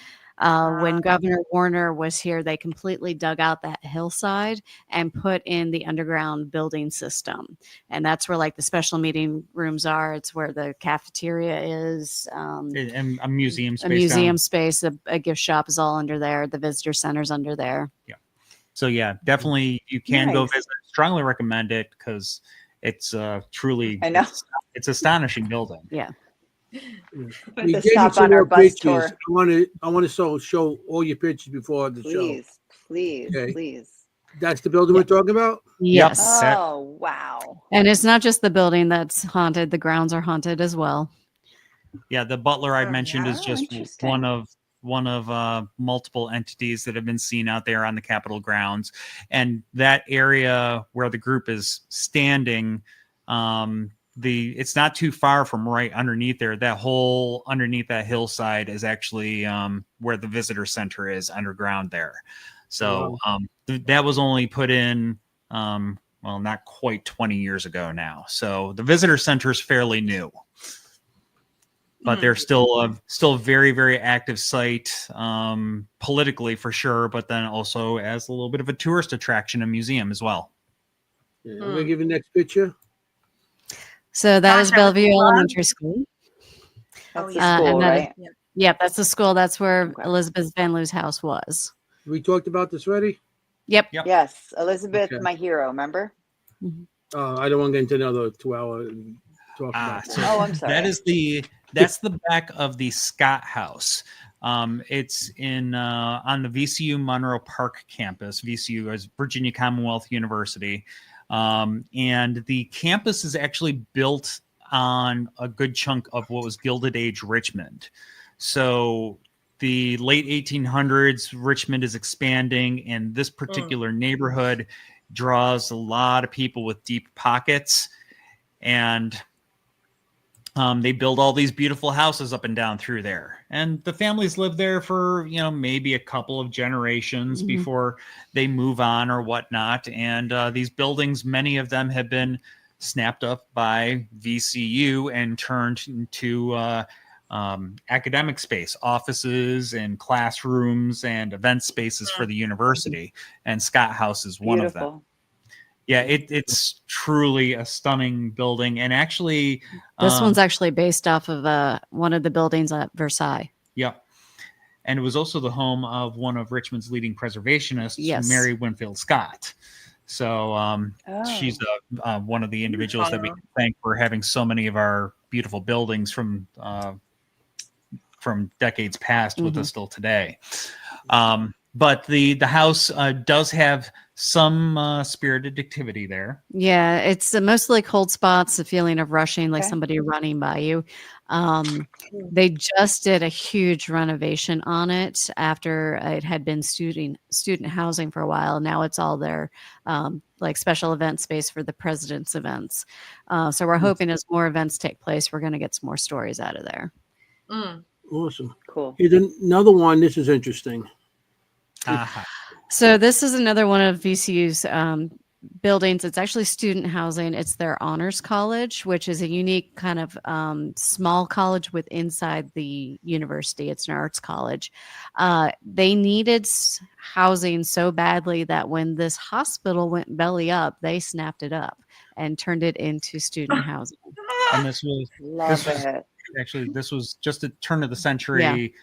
When Governor Warner was here, they completely dug out that hillside and put in the underground building system. And that's where like the special meeting rooms are. It's where the cafeteria is. and a museum space. A museum down. space, a gift shop is all under there. The visitor center's under there. So yeah, definitely you can go Nice. visit. Strongly recommend it because it's truly I know. it's astonishing building. Yeah. We To gave you stop some on our more bus pictures. tour. I want to show all your pictures before the show. Please, please, Okay. please. That's the building we're talking about? Yes. Oh, wow. And it's not just the building that's haunted, the grounds are haunted as well. Yeah, the Butler I Oh, mentioned yeah. is just Interesting. one of multiple entities that have been seen out there on the Capitol grounds, and that area where the group is standing, it's not too far from right underneath there. That whole underneath that hillside is actually where the visitor center is underground there. So that was only put in well, not quite 20 years ago now. So the visitor center is fairly new. But they're still a very, very active site politically for sure, but then also as a little bit of a tourist attraction and museum as well. Yeah, I'm going to give you the next picture. So that Gosh, is I would Bellevue love- Elementary School. That's Oh, the yeah. school, And that- right? Yep, that's the school. That's where Okay. Elizabeth Van Loo's house was. We talked about this already? Yep. Yep. Yes. Elizabeth, Okay. my hero, remember? I don't want to get into another 2-hour talk about So Oh, I'm sorry. that's the back of the Scott House. It's in on the VCU Monroe Park campus. VCU is Virginia Commonwealth University, and the campus is actually built on a good chunk of what was Gilded Age Richmond. So the late 1800s, Richmond is expanding, and this particular neighborhood draws a lot of people with deep pockets, and they build all these beautiful houses up and down through there, and the families live there for maybe a couple of generations before they move on or whatnot. And these buildings, many of them have been snapped up by VCU and turned into academic space, offices and classrooms and event spaces for the university. And Scott House is one of them. Beautiful. Yeah, it's truly a stunning building. And actually, This one's actually based off of one of the buildings at Versailles. Yep. And it was also the home of one of Richmond's leading preservationists, Yes. Mary Winfield Scott. So she's one of the individuals that we can thank for having so many of our beautiful buildings from decades past with us still today. but the house does have some spirited activity there. Yeah, it's mostly cold spots, the feeling of rushing, like Okay. somebody running by you. They just did a huge renovation on it after it had been student housing for a while. Now it's all their like special event space for the president's events. So we're hoping as more events take place, we're going to get some more stories out of there. Mm. Awesome. Cool. Here's another one. This is interesting. Uh-huh. So this is another one of VCU's buildings. It's actually student housing. It's their honors college, which is a unique kind of small college with inside the university. It's an arts college. They needed housing so badly that when this hospital went belly up, they snapped it up and turned it into student housing. And this was Love was- it. actually this was just a turn of the century,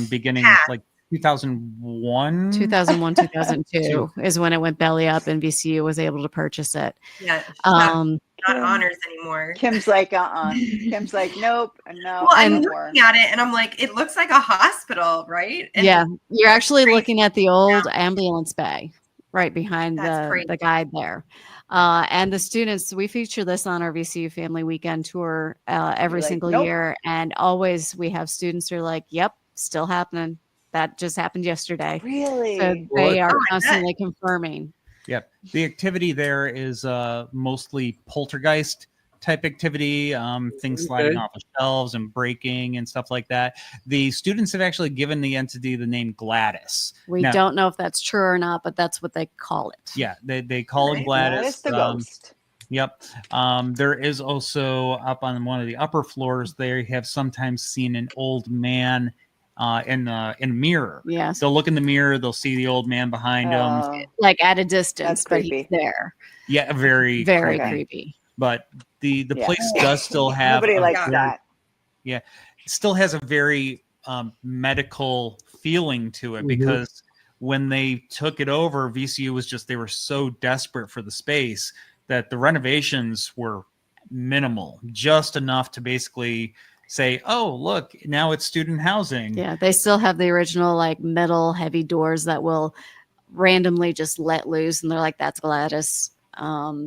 beginning Yeah. like 2001. 2001, 2002 is when it went belly up and VCU was able to purchase it. Yeah, it's not Kim- honors anymore. Kim's like, Kim's like, nope, no. Well, I'm no looking more. at it and I'm like, it looks like a hospital, right? And Yeah, you're actually crazy. looking at the old ambulance bay right behind That's crazy. the guide there. And the students, we feature this on our VCU Family Weekend tour every You're like, single "Nope." year. And always we have students who are like, yep, still happening. That just happened yesterday. Really? So they are Oh, I bet. constantly confirming. Yep. The activity there is mostly poltergeist type activity, things sliding Okay. off of shelves and breaking and stuff like that. The students have actually given the entity the name Gladys. We Now- don't know if that's true or not, but that's what they call it. Yeah, they call it Right. Gladys. the ghost. Yep. There is also up on one of the upper floors, they have sometimes seen an old man in a mirror. Yes. They'll look in the mirror, they'll see the old man behind them. Oh, Like at a distance, That's but he's creepy. there. Yeah, very, Very Okay. creepy. But the Yeah. place does still have nobody a likes very- that. still has a very medical feeling to it, Mhm. because when they took it over, VCU was just, they were so desperate for the space that the renovations were minimal, just enough to basically say, oh, look, now it's student housing. Yeah, they still have the original like metal heavy doors that will randomly just let loose, and they're like, "That's Gladys.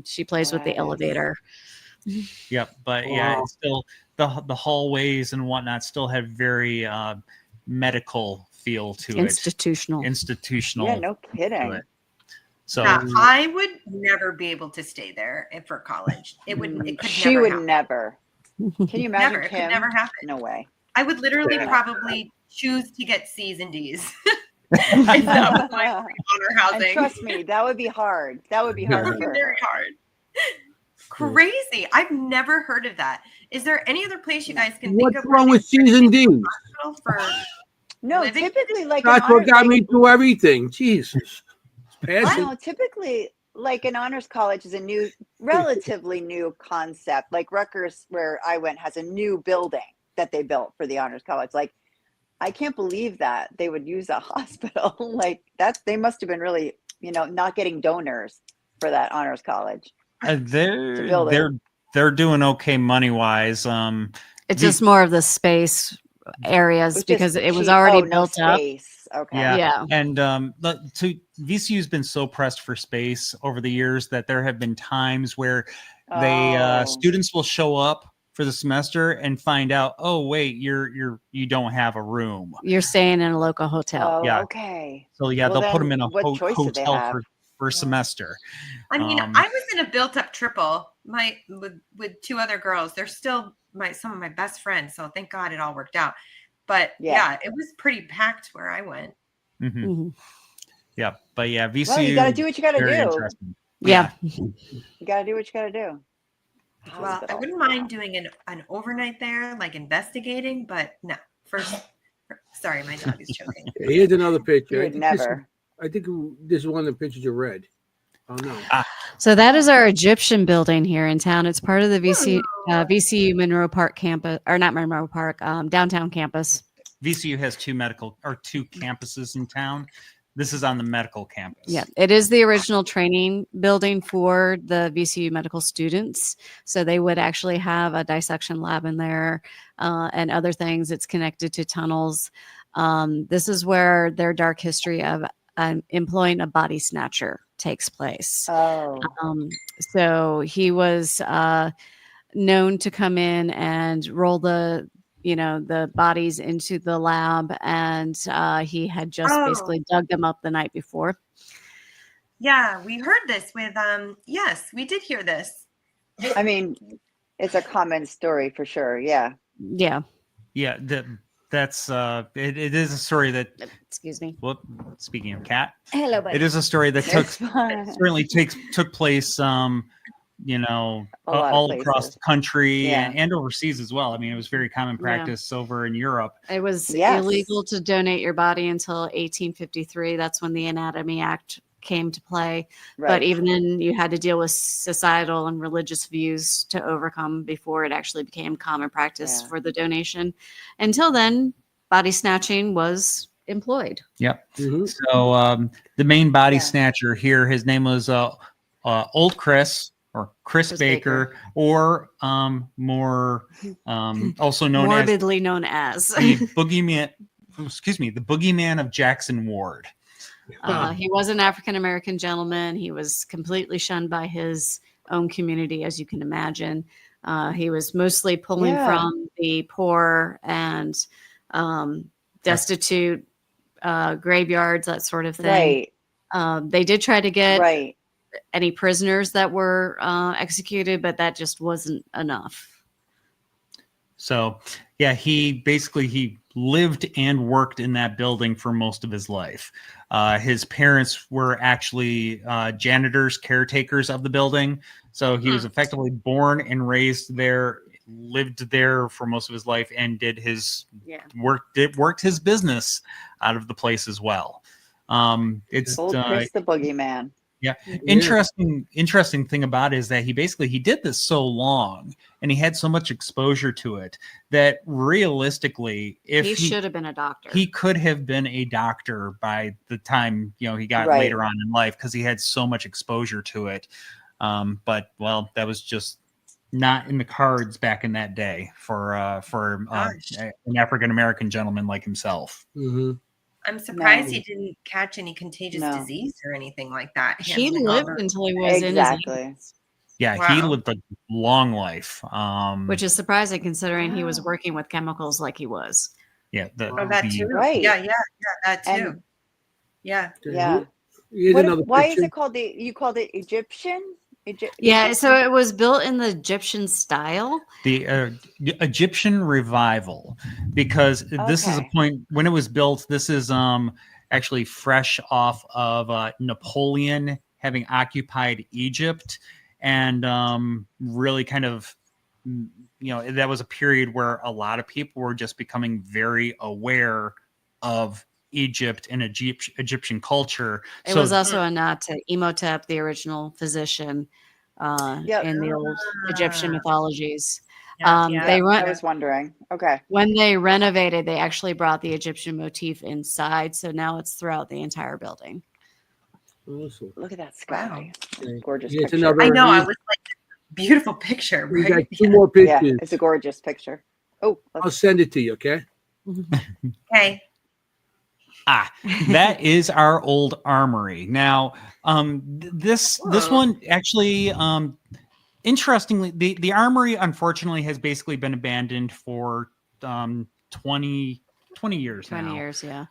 She plays with the Gladys. elevator." Yep. But yeah, Wow. it's still the hallways and whatnot still have very medical feel to Institutional. it, institutional. Yeah, no to kidding. it. So Yeah, I would never be able to stay there for college. It would. It could She never would happen. never. Can you imagine Never. It Kim? could never happen. No way. I would literally Yeah. probably choose to get C's and D's. If that was my honor And housing. trust me, that would be hard. That would be That hard would be for very her. hard. Crazy. I've never heard of that. Is there any other place you guys can What's think of? wrong where with they C's and D's? hospital for No, living? typically like That's an what honors, got like, me through everything. Jesus. Pass it. no, typically like an honors college is a new, relatively new concept. Like Rutgers, where I went, has a new building that they built for the honors college. Like, I can't believe that they would use a hospital. Like they must have been really, not getting donors for that honors college. they're build it. they're doing okay money wise. It's just more of the space areas Which because is it was cheap. already No built up. space. Okay. Yeah. Yeah. And VCU's been so pressed for space over the years that there have been times where they Oh. students will show up for the semester and find out, oh wait, you don't have a room. You're staying in a local hotel. Oh, Yeah. okay. So yeah, Well, they'll put then them in a what choice do they hotel have? for semester. I mean, Um, I was in a built-up triple. With two other girls. They're still some of my best friends. So thank God it all worked out. But Yeah. yeah, it was pretty packed where I went. mhm. Mhm. Yeah, but yeah, VCU. Well, you got to do what you got to very do. interesting. Yeah. You got to do what you got to do. Well, I Hospital. wouldn't mind doing an overnight there, like investigating, but no. Sorry, my dog is choking. Okay, here's another picture. You I would think this- never. I think this is one of the pictures you read. Oh no. So that is our Egyptian building here in town. It's part of the VCU Monroe Park campus, or not Monroe Park, downtown campus. VCU has two campuses in town. This is on the medical campus. Yeah, it is the original training building for the VCU medical students. So they would actually have a dissection lab in there and other things. It's connected to tunnels. This is where their dark history of employing a body snatcher takes place. Oh, So he was known to come in and roll the bodies into the lab, and he had just Oh. basically dug them up the night before. Yeah, we heard this with yes, we did hear this. I mean, it's a common story for sure. Yeah. Yeah. Yeah, that's it is a story that. Excuse me. Well, speaking of cat, Hello, buddy. it is a story that It's fine. certainly took place. A lot of all across places. the country Yeah. and overseas as well. I mean, it was very common practice over in Europe. It was Yes. illegal to donate your body until 1853. That's when the Anatomy Act came to play. Right. But even then, you had to deal with societal and religious views to overcome before it actually became common practice Yeah. for the donation. Until then, body snatching was employed. Yep. Mhm. So the main body Yeah. snatcher here, his name was Old Chris or Chris Chris Baker, or more also known as Morbidly known as. the boogeyman. Excuse me, the boogeyman of Jackson Ward. He was an African American gentleman. He was completely shunned by his own community, as you can imagine. He was mostly pulling Yeah. from the poor and destitute graveyards, that sort of thing. Right. They did try to get Right. any prisoners that were executed, but that just wasn't enough. So yeah, he lived and worked in that building for most of his life. His parents were actually janitors, caretakers of the building. So he was effectively born and raised there, lived there for most of his life, and did his worked his business out of the place as well. It's Old Chris the boogeyman. yeah. Interesting thing about it is that he did this so long and he had so much exposure to it that realistically, if He should have been a doctor. he could have been a doctor by the time he got Right. later on in life, because he had so much exposure to it. But well, that was just not in the cards back in that day for an African American gentleman like himself. Mhm. I'm surprised No. he didn't catch any contagious No. disease or anything like that. He handling all lived the- until he was Exactly. in his 80s, Yeah, he Wow. lived a long life. which is surprising considering he was Wow. working with chemicals like he was. yeah, Oh, that too. Right. Yeah, that too. And- Yeah. Yeah. Here's What if- another why is picture. it called you called it Egyptian? Yeah, so it was built in the Egyptian style. the Egyptian revival, because this is a Okay. point when it was built. This is actually fresh off of Napoleon having occupied Egypt, and really kind of that was a period where a lot of people were just becoming very aware of Egypt and Egyptian culture. It was also a nod to Imhotep, the original physician Yep. in the old Egyptian mythologies. Yeah, They I was wondering. Okay. When they renovated, they actually brought the Egyptian motif inside, so now it's throughout the entire building. Awesome. Look at that sky. Okay. Gorgeous Here's picture. another- I know. I was like, beautiful picture, We got right? two more Yeah, pictures. it's a gorgeous picture. Oh, I'll send it to you, okay? Okay. That is our old armory. Now, this Whoa. one actually, interestingly, the armory unfortunately has basically been abandoned for 20 years 20 now. years, yeah.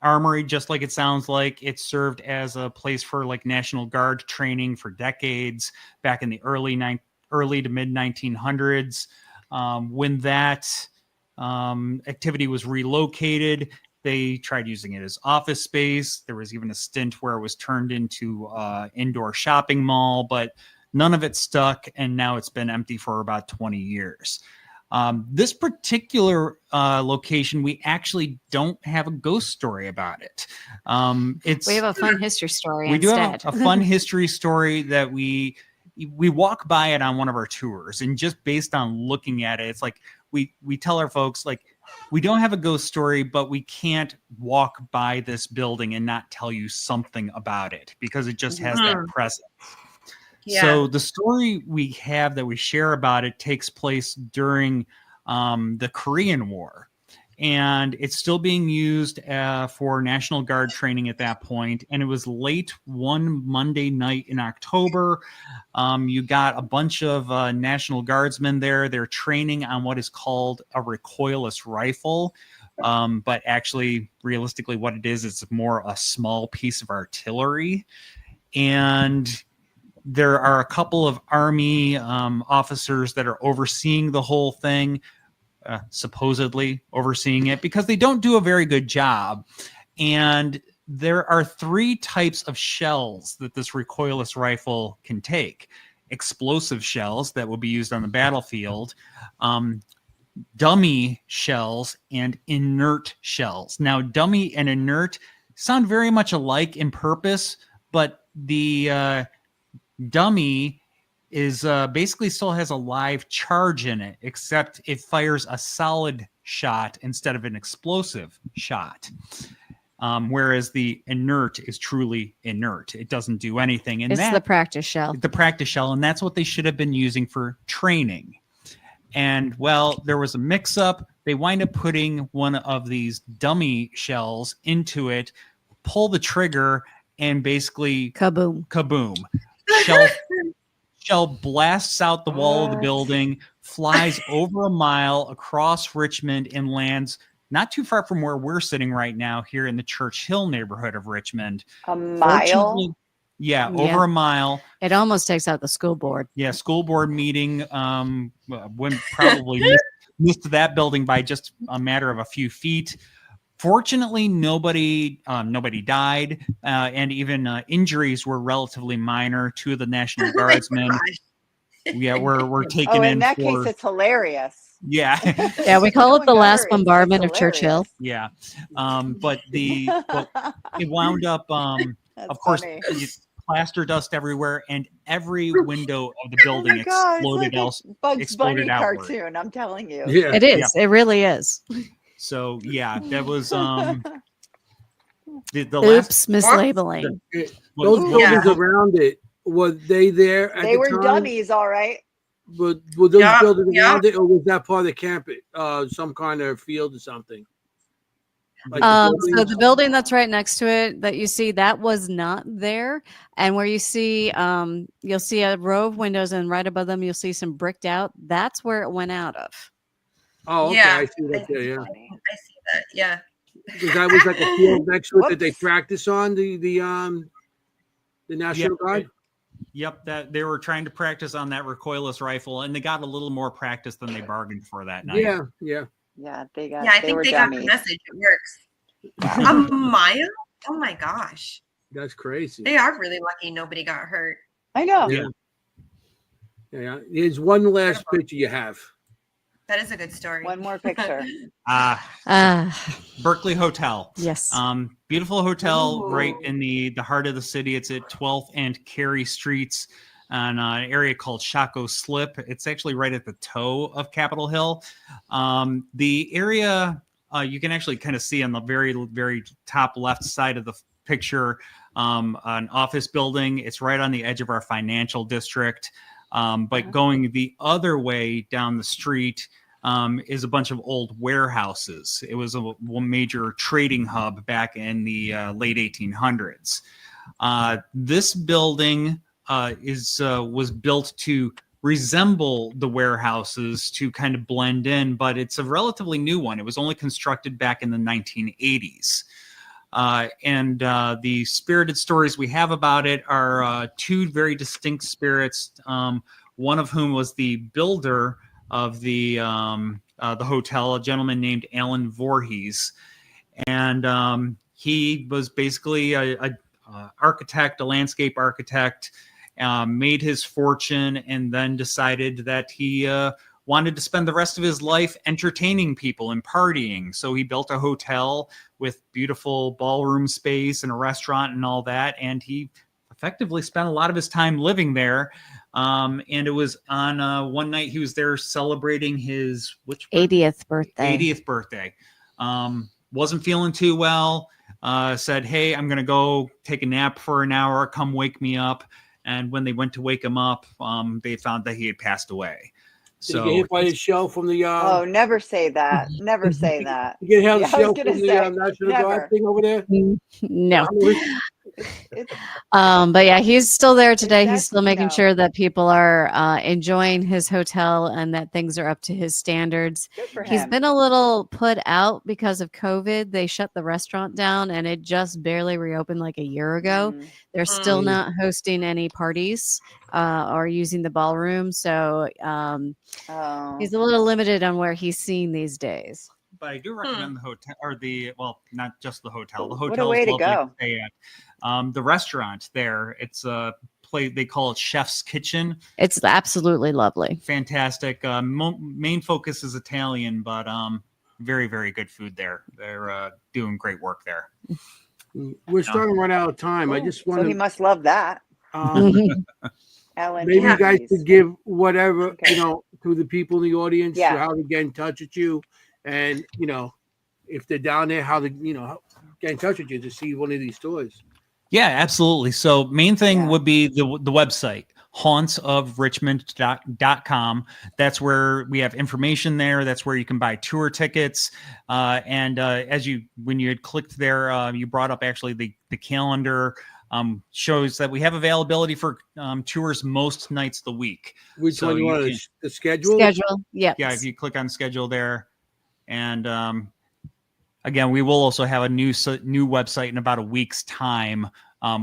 Armory, just like it sounds like, it served as a place for like National Guard training for decades back in the early to mid 1900s. When that activity was relocated, they tried using it as office space. There was even a stint where it was turned into indoor shopping mall, but none of it stuck, and now it's been empty for about 20 years. This particular location, we actually don't have a ghost story about it. We have a fun history story we instead. do have a fun history story that we walk by it on one of our tours, and just based on looking at it, it's like we tell our folks, like, we don't have a ghost story, but we can't walk by this building and not tell you something about it, because it just has that presence. Yeah. So the story we have that we share about it takes place during the Korean War. and it's still being used for National Guard training at that point. And it was late one Monday night in October. You got a bunch of National Guardsmen there. They're training on what is called a recoilless rifle. But actually, realistically, what it is, it's more a small piece of artillery. And there are a couple of Army officers that are overseeing the whole thing. Supposedly overseeing it, because they don't do a very good job. And there are 3 types of shells that this recoilless rifle can take. Explosive shells that will be used on the battlefield, dummy shells, and inert shells. Now, dummy and inert sound very much alike in purpose, but the dummy is basically still has a live charge in it, except it fires a solid shot instead of an explosive shot. Whereas the inert is truly inert. It doesn't do anything. And It's the practice shell. The practice shell, and that's what they should have been using for training. And, well, there was a mix-up. They wind up putting one of these dummy shells into it, pull the trigger, and basically Kaboom. Shell blasts out the wall of the building, flies over a mile across Richmond, and lands not too far from where we're sitting right now here in the Church Hill neighborhood of Richmond. A mile? Yeah, over a mile. It almost takes out the school board. Yeah, school board meeting went probably missed that building by just a matter of a few feet. Fortunately, nobody died, and even injuries were relatively minor. 2 of the National Guardsmen, were taken in. In that case, it's hilarious. Yeah, Yeah, we call it the last Hilarious. bombardment of It's Churchill. yeah. But it wound up, That's of course, funny. plaster dust everywhere, and every window of the Oh building my God, exploded. it's like a Bugs exploded Bunny outward. cartoon. I'm telling you. Yeah. It is. It really is. So yeah, that was the Oops, last. mislabeling. Those buildings around it, were they there at They the were time? dummies, all right. Were those Yeah, buildings yeah. around it, or was that part of the camp? Some kind of field or something? Like So buildings? the building that's right next to it that you see, that was not there. And where you see, you'll see a row of windows, and right above them, you'll see some bricked out. That's where it went out of. Oh, okay, Yeah. I see that there. Yeah, I see that. Yeah. because that was like a field next to it that they practice on the National Guard. Yep, that they were trying to practice on that recoilless rifle, and they got a little more practice than they bargained for that night. Yeah, yeah. Yeah, they got. Yeah, I they think were they got dummies. the message. It works. A mile? Oh my gosh. That's crazy. They are really lucky nobody got hurt. I know. Yeah. Yeah. Here's one last picture you have. That is a good story. One more picture. Berkeley Hotel. Yes. Beautiful hotel Ooh. right in the heart of the city. It's at 12th and Carey Streets on an area called Shaco Slip. It's actually right at the toe of Capitol Hill. The area you can actually kind of see on the very, very top left side of the picture, an office building. It's right on the edge of our financial district. But going the other way down the street is a bunch of old warehouses. It was a major trading hub back in the late 1800s. This building was built to resemble the warehouses, to kind of blend in, but it's a relatively new one. It was only constructed back in the 1980s. And the spirited stories we have about it are 2 very distinct spirits, one of whom was the builder of the hotel, a gentleman named Alan Voorhees. And he was basically a architect, a landscape architect, made his fortune, and then decided that he wanted to spend the rest of his life entertaining people and partying. So he built a hotel with beautiful ballroom space and a restaurant and all that. And he effectively spent a lot of his time living there. And it was on one night he was there celebrating his 80th birthday. 80th birthday. Wasn't feeling too well. Said, hey, I'm going to go take a nap for an hour. Come wake me up. And when they went to wake him up, they found that he had passed away. Did you get So hit by a shell from the Oh, never say that. Never say that. you get hit Yeah, I a was shell gonna from the say, National never. Guard thing over there? No. It's But yeah, he's still there today. He's still that's making no. sure that people are enjoying his hotel and that things are up to his standards. Good for He's him. been a little put out because of COVID. They shut the restaurant down and it just barely reopened like a year ago. Mm. They're still Mm. not hosting any parties or using the ballroom. So Oh, he's a little limited on where he's seen these days. but I do recommend the hotel or not just the hotel. The what a hotel way is to lovely to go. stay at. The restaurant there, it's a place they call it Chef's Kitchen. It's absolutely lovely. Fantastic. Main focus is Italian, but very, very good food there. They're doing great work there. We're starting to run out of time. I Cool. just So want he to must love that. Ellen, maybe you guys please. could give whatever Okay. to the people in the audience, Yeah. how to get in touch with you, and if they're down there, how to get in touch with you to see one of these stores. Yeah, absolutely. So main thing Yeah. would be the website, hauntsofrichmond.com. That's where we have information there. That's where you can buy tour tickets. And when you had clicked there, you brought up actually the calendar shows that we have availability for tours most nights of the week. Which So one you you want? can- The schedule? Schedule. Yep. Yeah, if you click on schedule there. And again, we will also have a new website in about a week's time,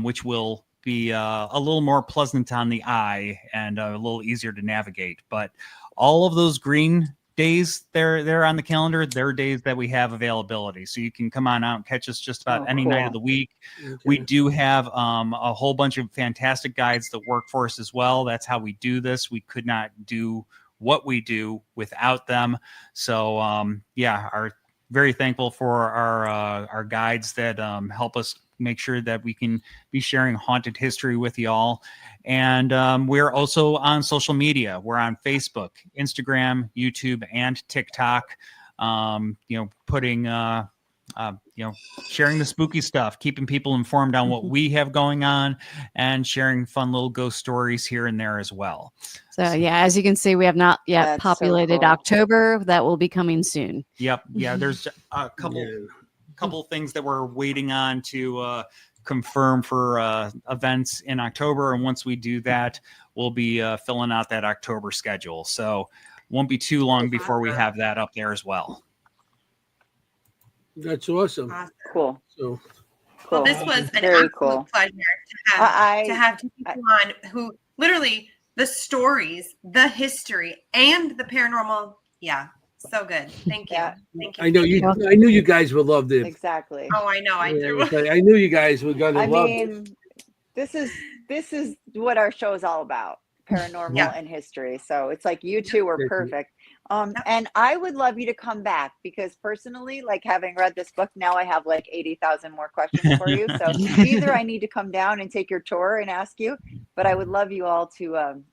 which will be a little more pleasant on the eye and a little easier to navigate. But all of those green days they're on the calendar, they're days that we have availability. So you can come on out and catch us just about any night of the week. Okay. We do have a whole bunch of fantastic guides that work for us as well. That's how we do this. We could not do what we do without them. So are very thankful for our guides that help us make sure that we can be sharing haunted history with you all. And we're also on social media. We're on Facebook, Instagram, YouTube, and TikTok. Putting sharing the spooky stuff, keeping people informed on what we have going on, and sharing fun little ghost stories here and there as well. So yeah, as you can see, we have not yet That's so populated cool. October. That will be coming soon. Yep. Yeah. There's a couple things that we're waiting on to confirm for events in October. And once we do that, we'll be filling out that October schedule. So won't be too long before we have that up there as well. That's awesome. Cool. So Well, Cool. this was an Very absolute cool. pleasure to I- have two people on who literally the stories, the history, and the paranormal. Yeah, so good. Thank you. Yeah. Thank you. I know you. I knew you guys would love this. Exactly. Oh, I know. I do. I knew you guys were gonna I love mean, this is what our show is all about, paranormal Yeah. and history. So it's like you two are Yep. perfect. Yep. And I would love you to come back because personally, like having read this book, now I have like 80,000 more questions for you. So either I need to come down and take your tour and ask you, but I would love you all to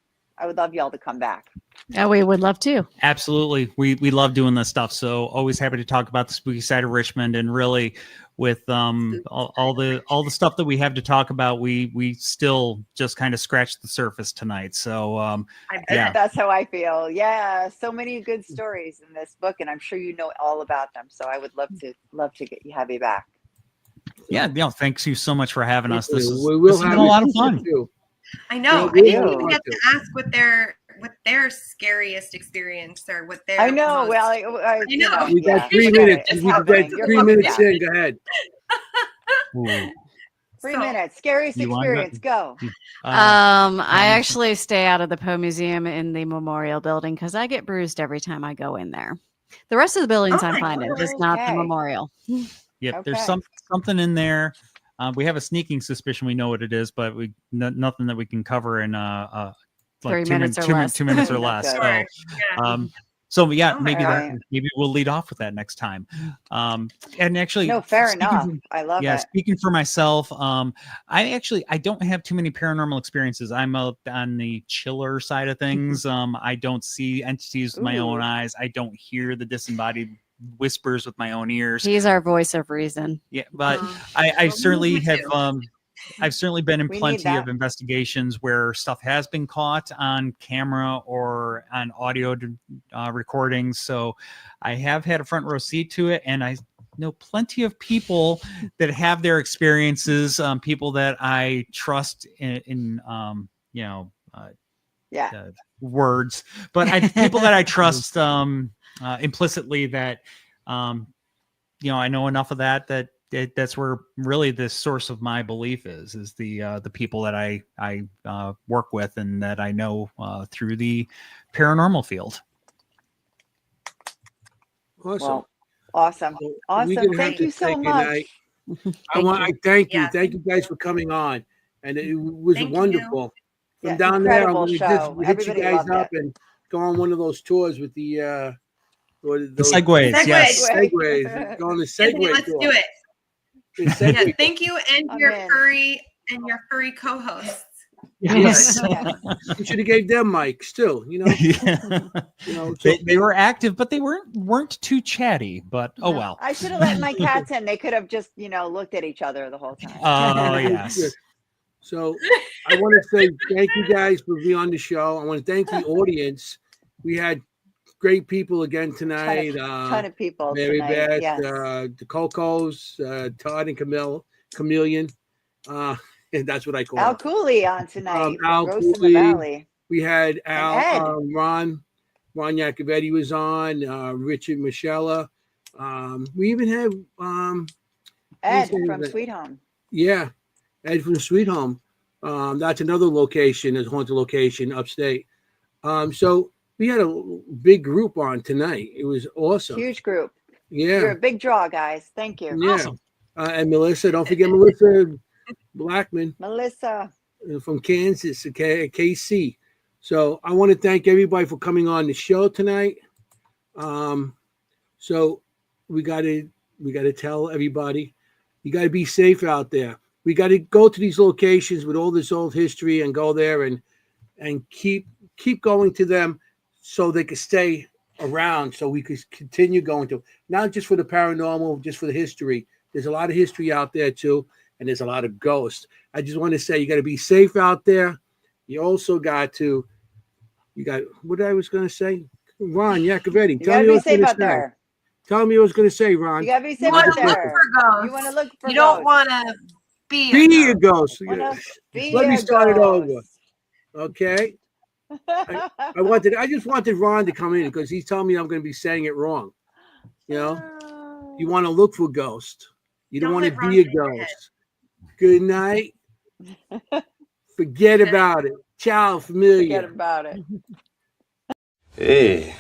come back. Yeah, we would love to. Absolutely. We love doing this stuff. So always happy to talk about the spooky side of Richmond, and really with all the stuff that we have to talk about, we still just kind of scratched the surface tonight. So yeah. That's how I feel. Yeah. So many good stories in this book, and I'm sure you know all about them. So I would love to have you back. Yeah, thanks you so much for having us. This We will has have been a you lot of fun. too. I know. Yeah, I we didn't will even want get to ask what their scariest experience or what their I know. most- Well, I know. We got yeah, 3 we get it. minutes. It's We got happening. You're 3 coming minutes back. in. Go ahead. Ooh. 3 So- minutes. Scariest You want experience. Go. I actually stay out of the Poe Museum in the Memorial Building because I get bruised every time I go in there. The rest of the buildings Oh I'm my fine in, God. just not the Okay. Memorial. Yep, there's Okay. something in there. We have a sneaking suspicion we know what it is, but nothing that we can cover in 3 2 minutes or two, less. 2 minutes or Not less. good. Sure. Yeah. Yeah, Oh my maybe God. maybe we'll lead off with that next time. And actually, No, fair speaking enough. for- I love yeah, it. speaking for myself, I don't have too many paranormal experiences. I'm on the chiller side of things. I don't see entities with my own Ooh. eyes. I don't hear the disembodied whispers with my own ears. He's our voice of reason. Yeah, but Mhm. I Well, certainly me have too. I've certainly been in We need plenty of that. investigations where stuff has been caught on camera or on audio recordings. So I have had a front row seat to it, and I know plenty of people that have their experiences, people that I trust in Yeah. words, but people that I trust implicitly that, I know enough of that that's where really the source of my belief is the people that I work with and that I know through the paranormal field. Awesome. Well, awesome. Well, Awesome. we're gonna have Thank to you so say much. goodnight. Thank you. I thank you. Yeah, Thank you guys for coming on. And it was Thank you. wonderful. From Yeah, down there, I'm incredible going to show. hit you Everybody guys loved up it. and go on one of those tours with the The segues, Segways. yes. segways. Go on the Anthony, segway let's tour. do it. The Yeah, segway thank you and I'm your in. furry co-hosts. Yes. Yes. You should have gave them mics too. So They were active, but they weren't too chatty. But oh No, well. I should have let my cats in. They could have just, looked at each other the whole time. Oh yes. So I want to say thank you guys for being on the show. I want to thank the audience. We had great people again tonight. Ton of people Mary tonight. Beth, Yes. the Cocos, Todd and Chameleon. And that's what I call Al it. Cooley on tonight. Al Ghosts in the Cooley. Valley. We had Al, Ed. Ron Yacovetti was on, Richard Michella. We even had Ed say from that? Sweet Home. yeah, Ed from Sweet Home. That's another location, a haunted location upstate. So we had a big group on tonight. It was awesome. Huge group. Yeah. You're a big draw, guys. Thank you. Yeah. Awesome. And Melissa, don't forget Melissa Blackman Melissa. from Kansas, KC. So I want to thank everybody for coming on the show tonight. So we got to tell everybody, you got to be safe out there. We got to go to these locations with all this old history and go there and keep going to them so they could stay around, so we could continue going to, not just for the paranormal, just for the history. There's a lot of history out there too, and there's a lot of ghosts. I just want to say you got to be safe out there. You also got what I was going to say. Ron Yacovetti, You tell gotta me be what's safe going to out say. there. Tell me what I was going to say, Ron. You gotta be You safe want out to look there. for ghosts. You want to look for You don't ghosts. want to be Be a ghost. ghost. Wanna be Let me a start it over. ghost. Okay. I just wanted Ron to come in because he's telling me I'm going to be saying it wrong. You want to look for ghosts. You don't want Don't to let Ron be a get in your head. ghost. Good night. Forget about it. Ciao, familia. Forget about it. Hey,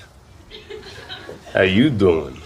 how you doing?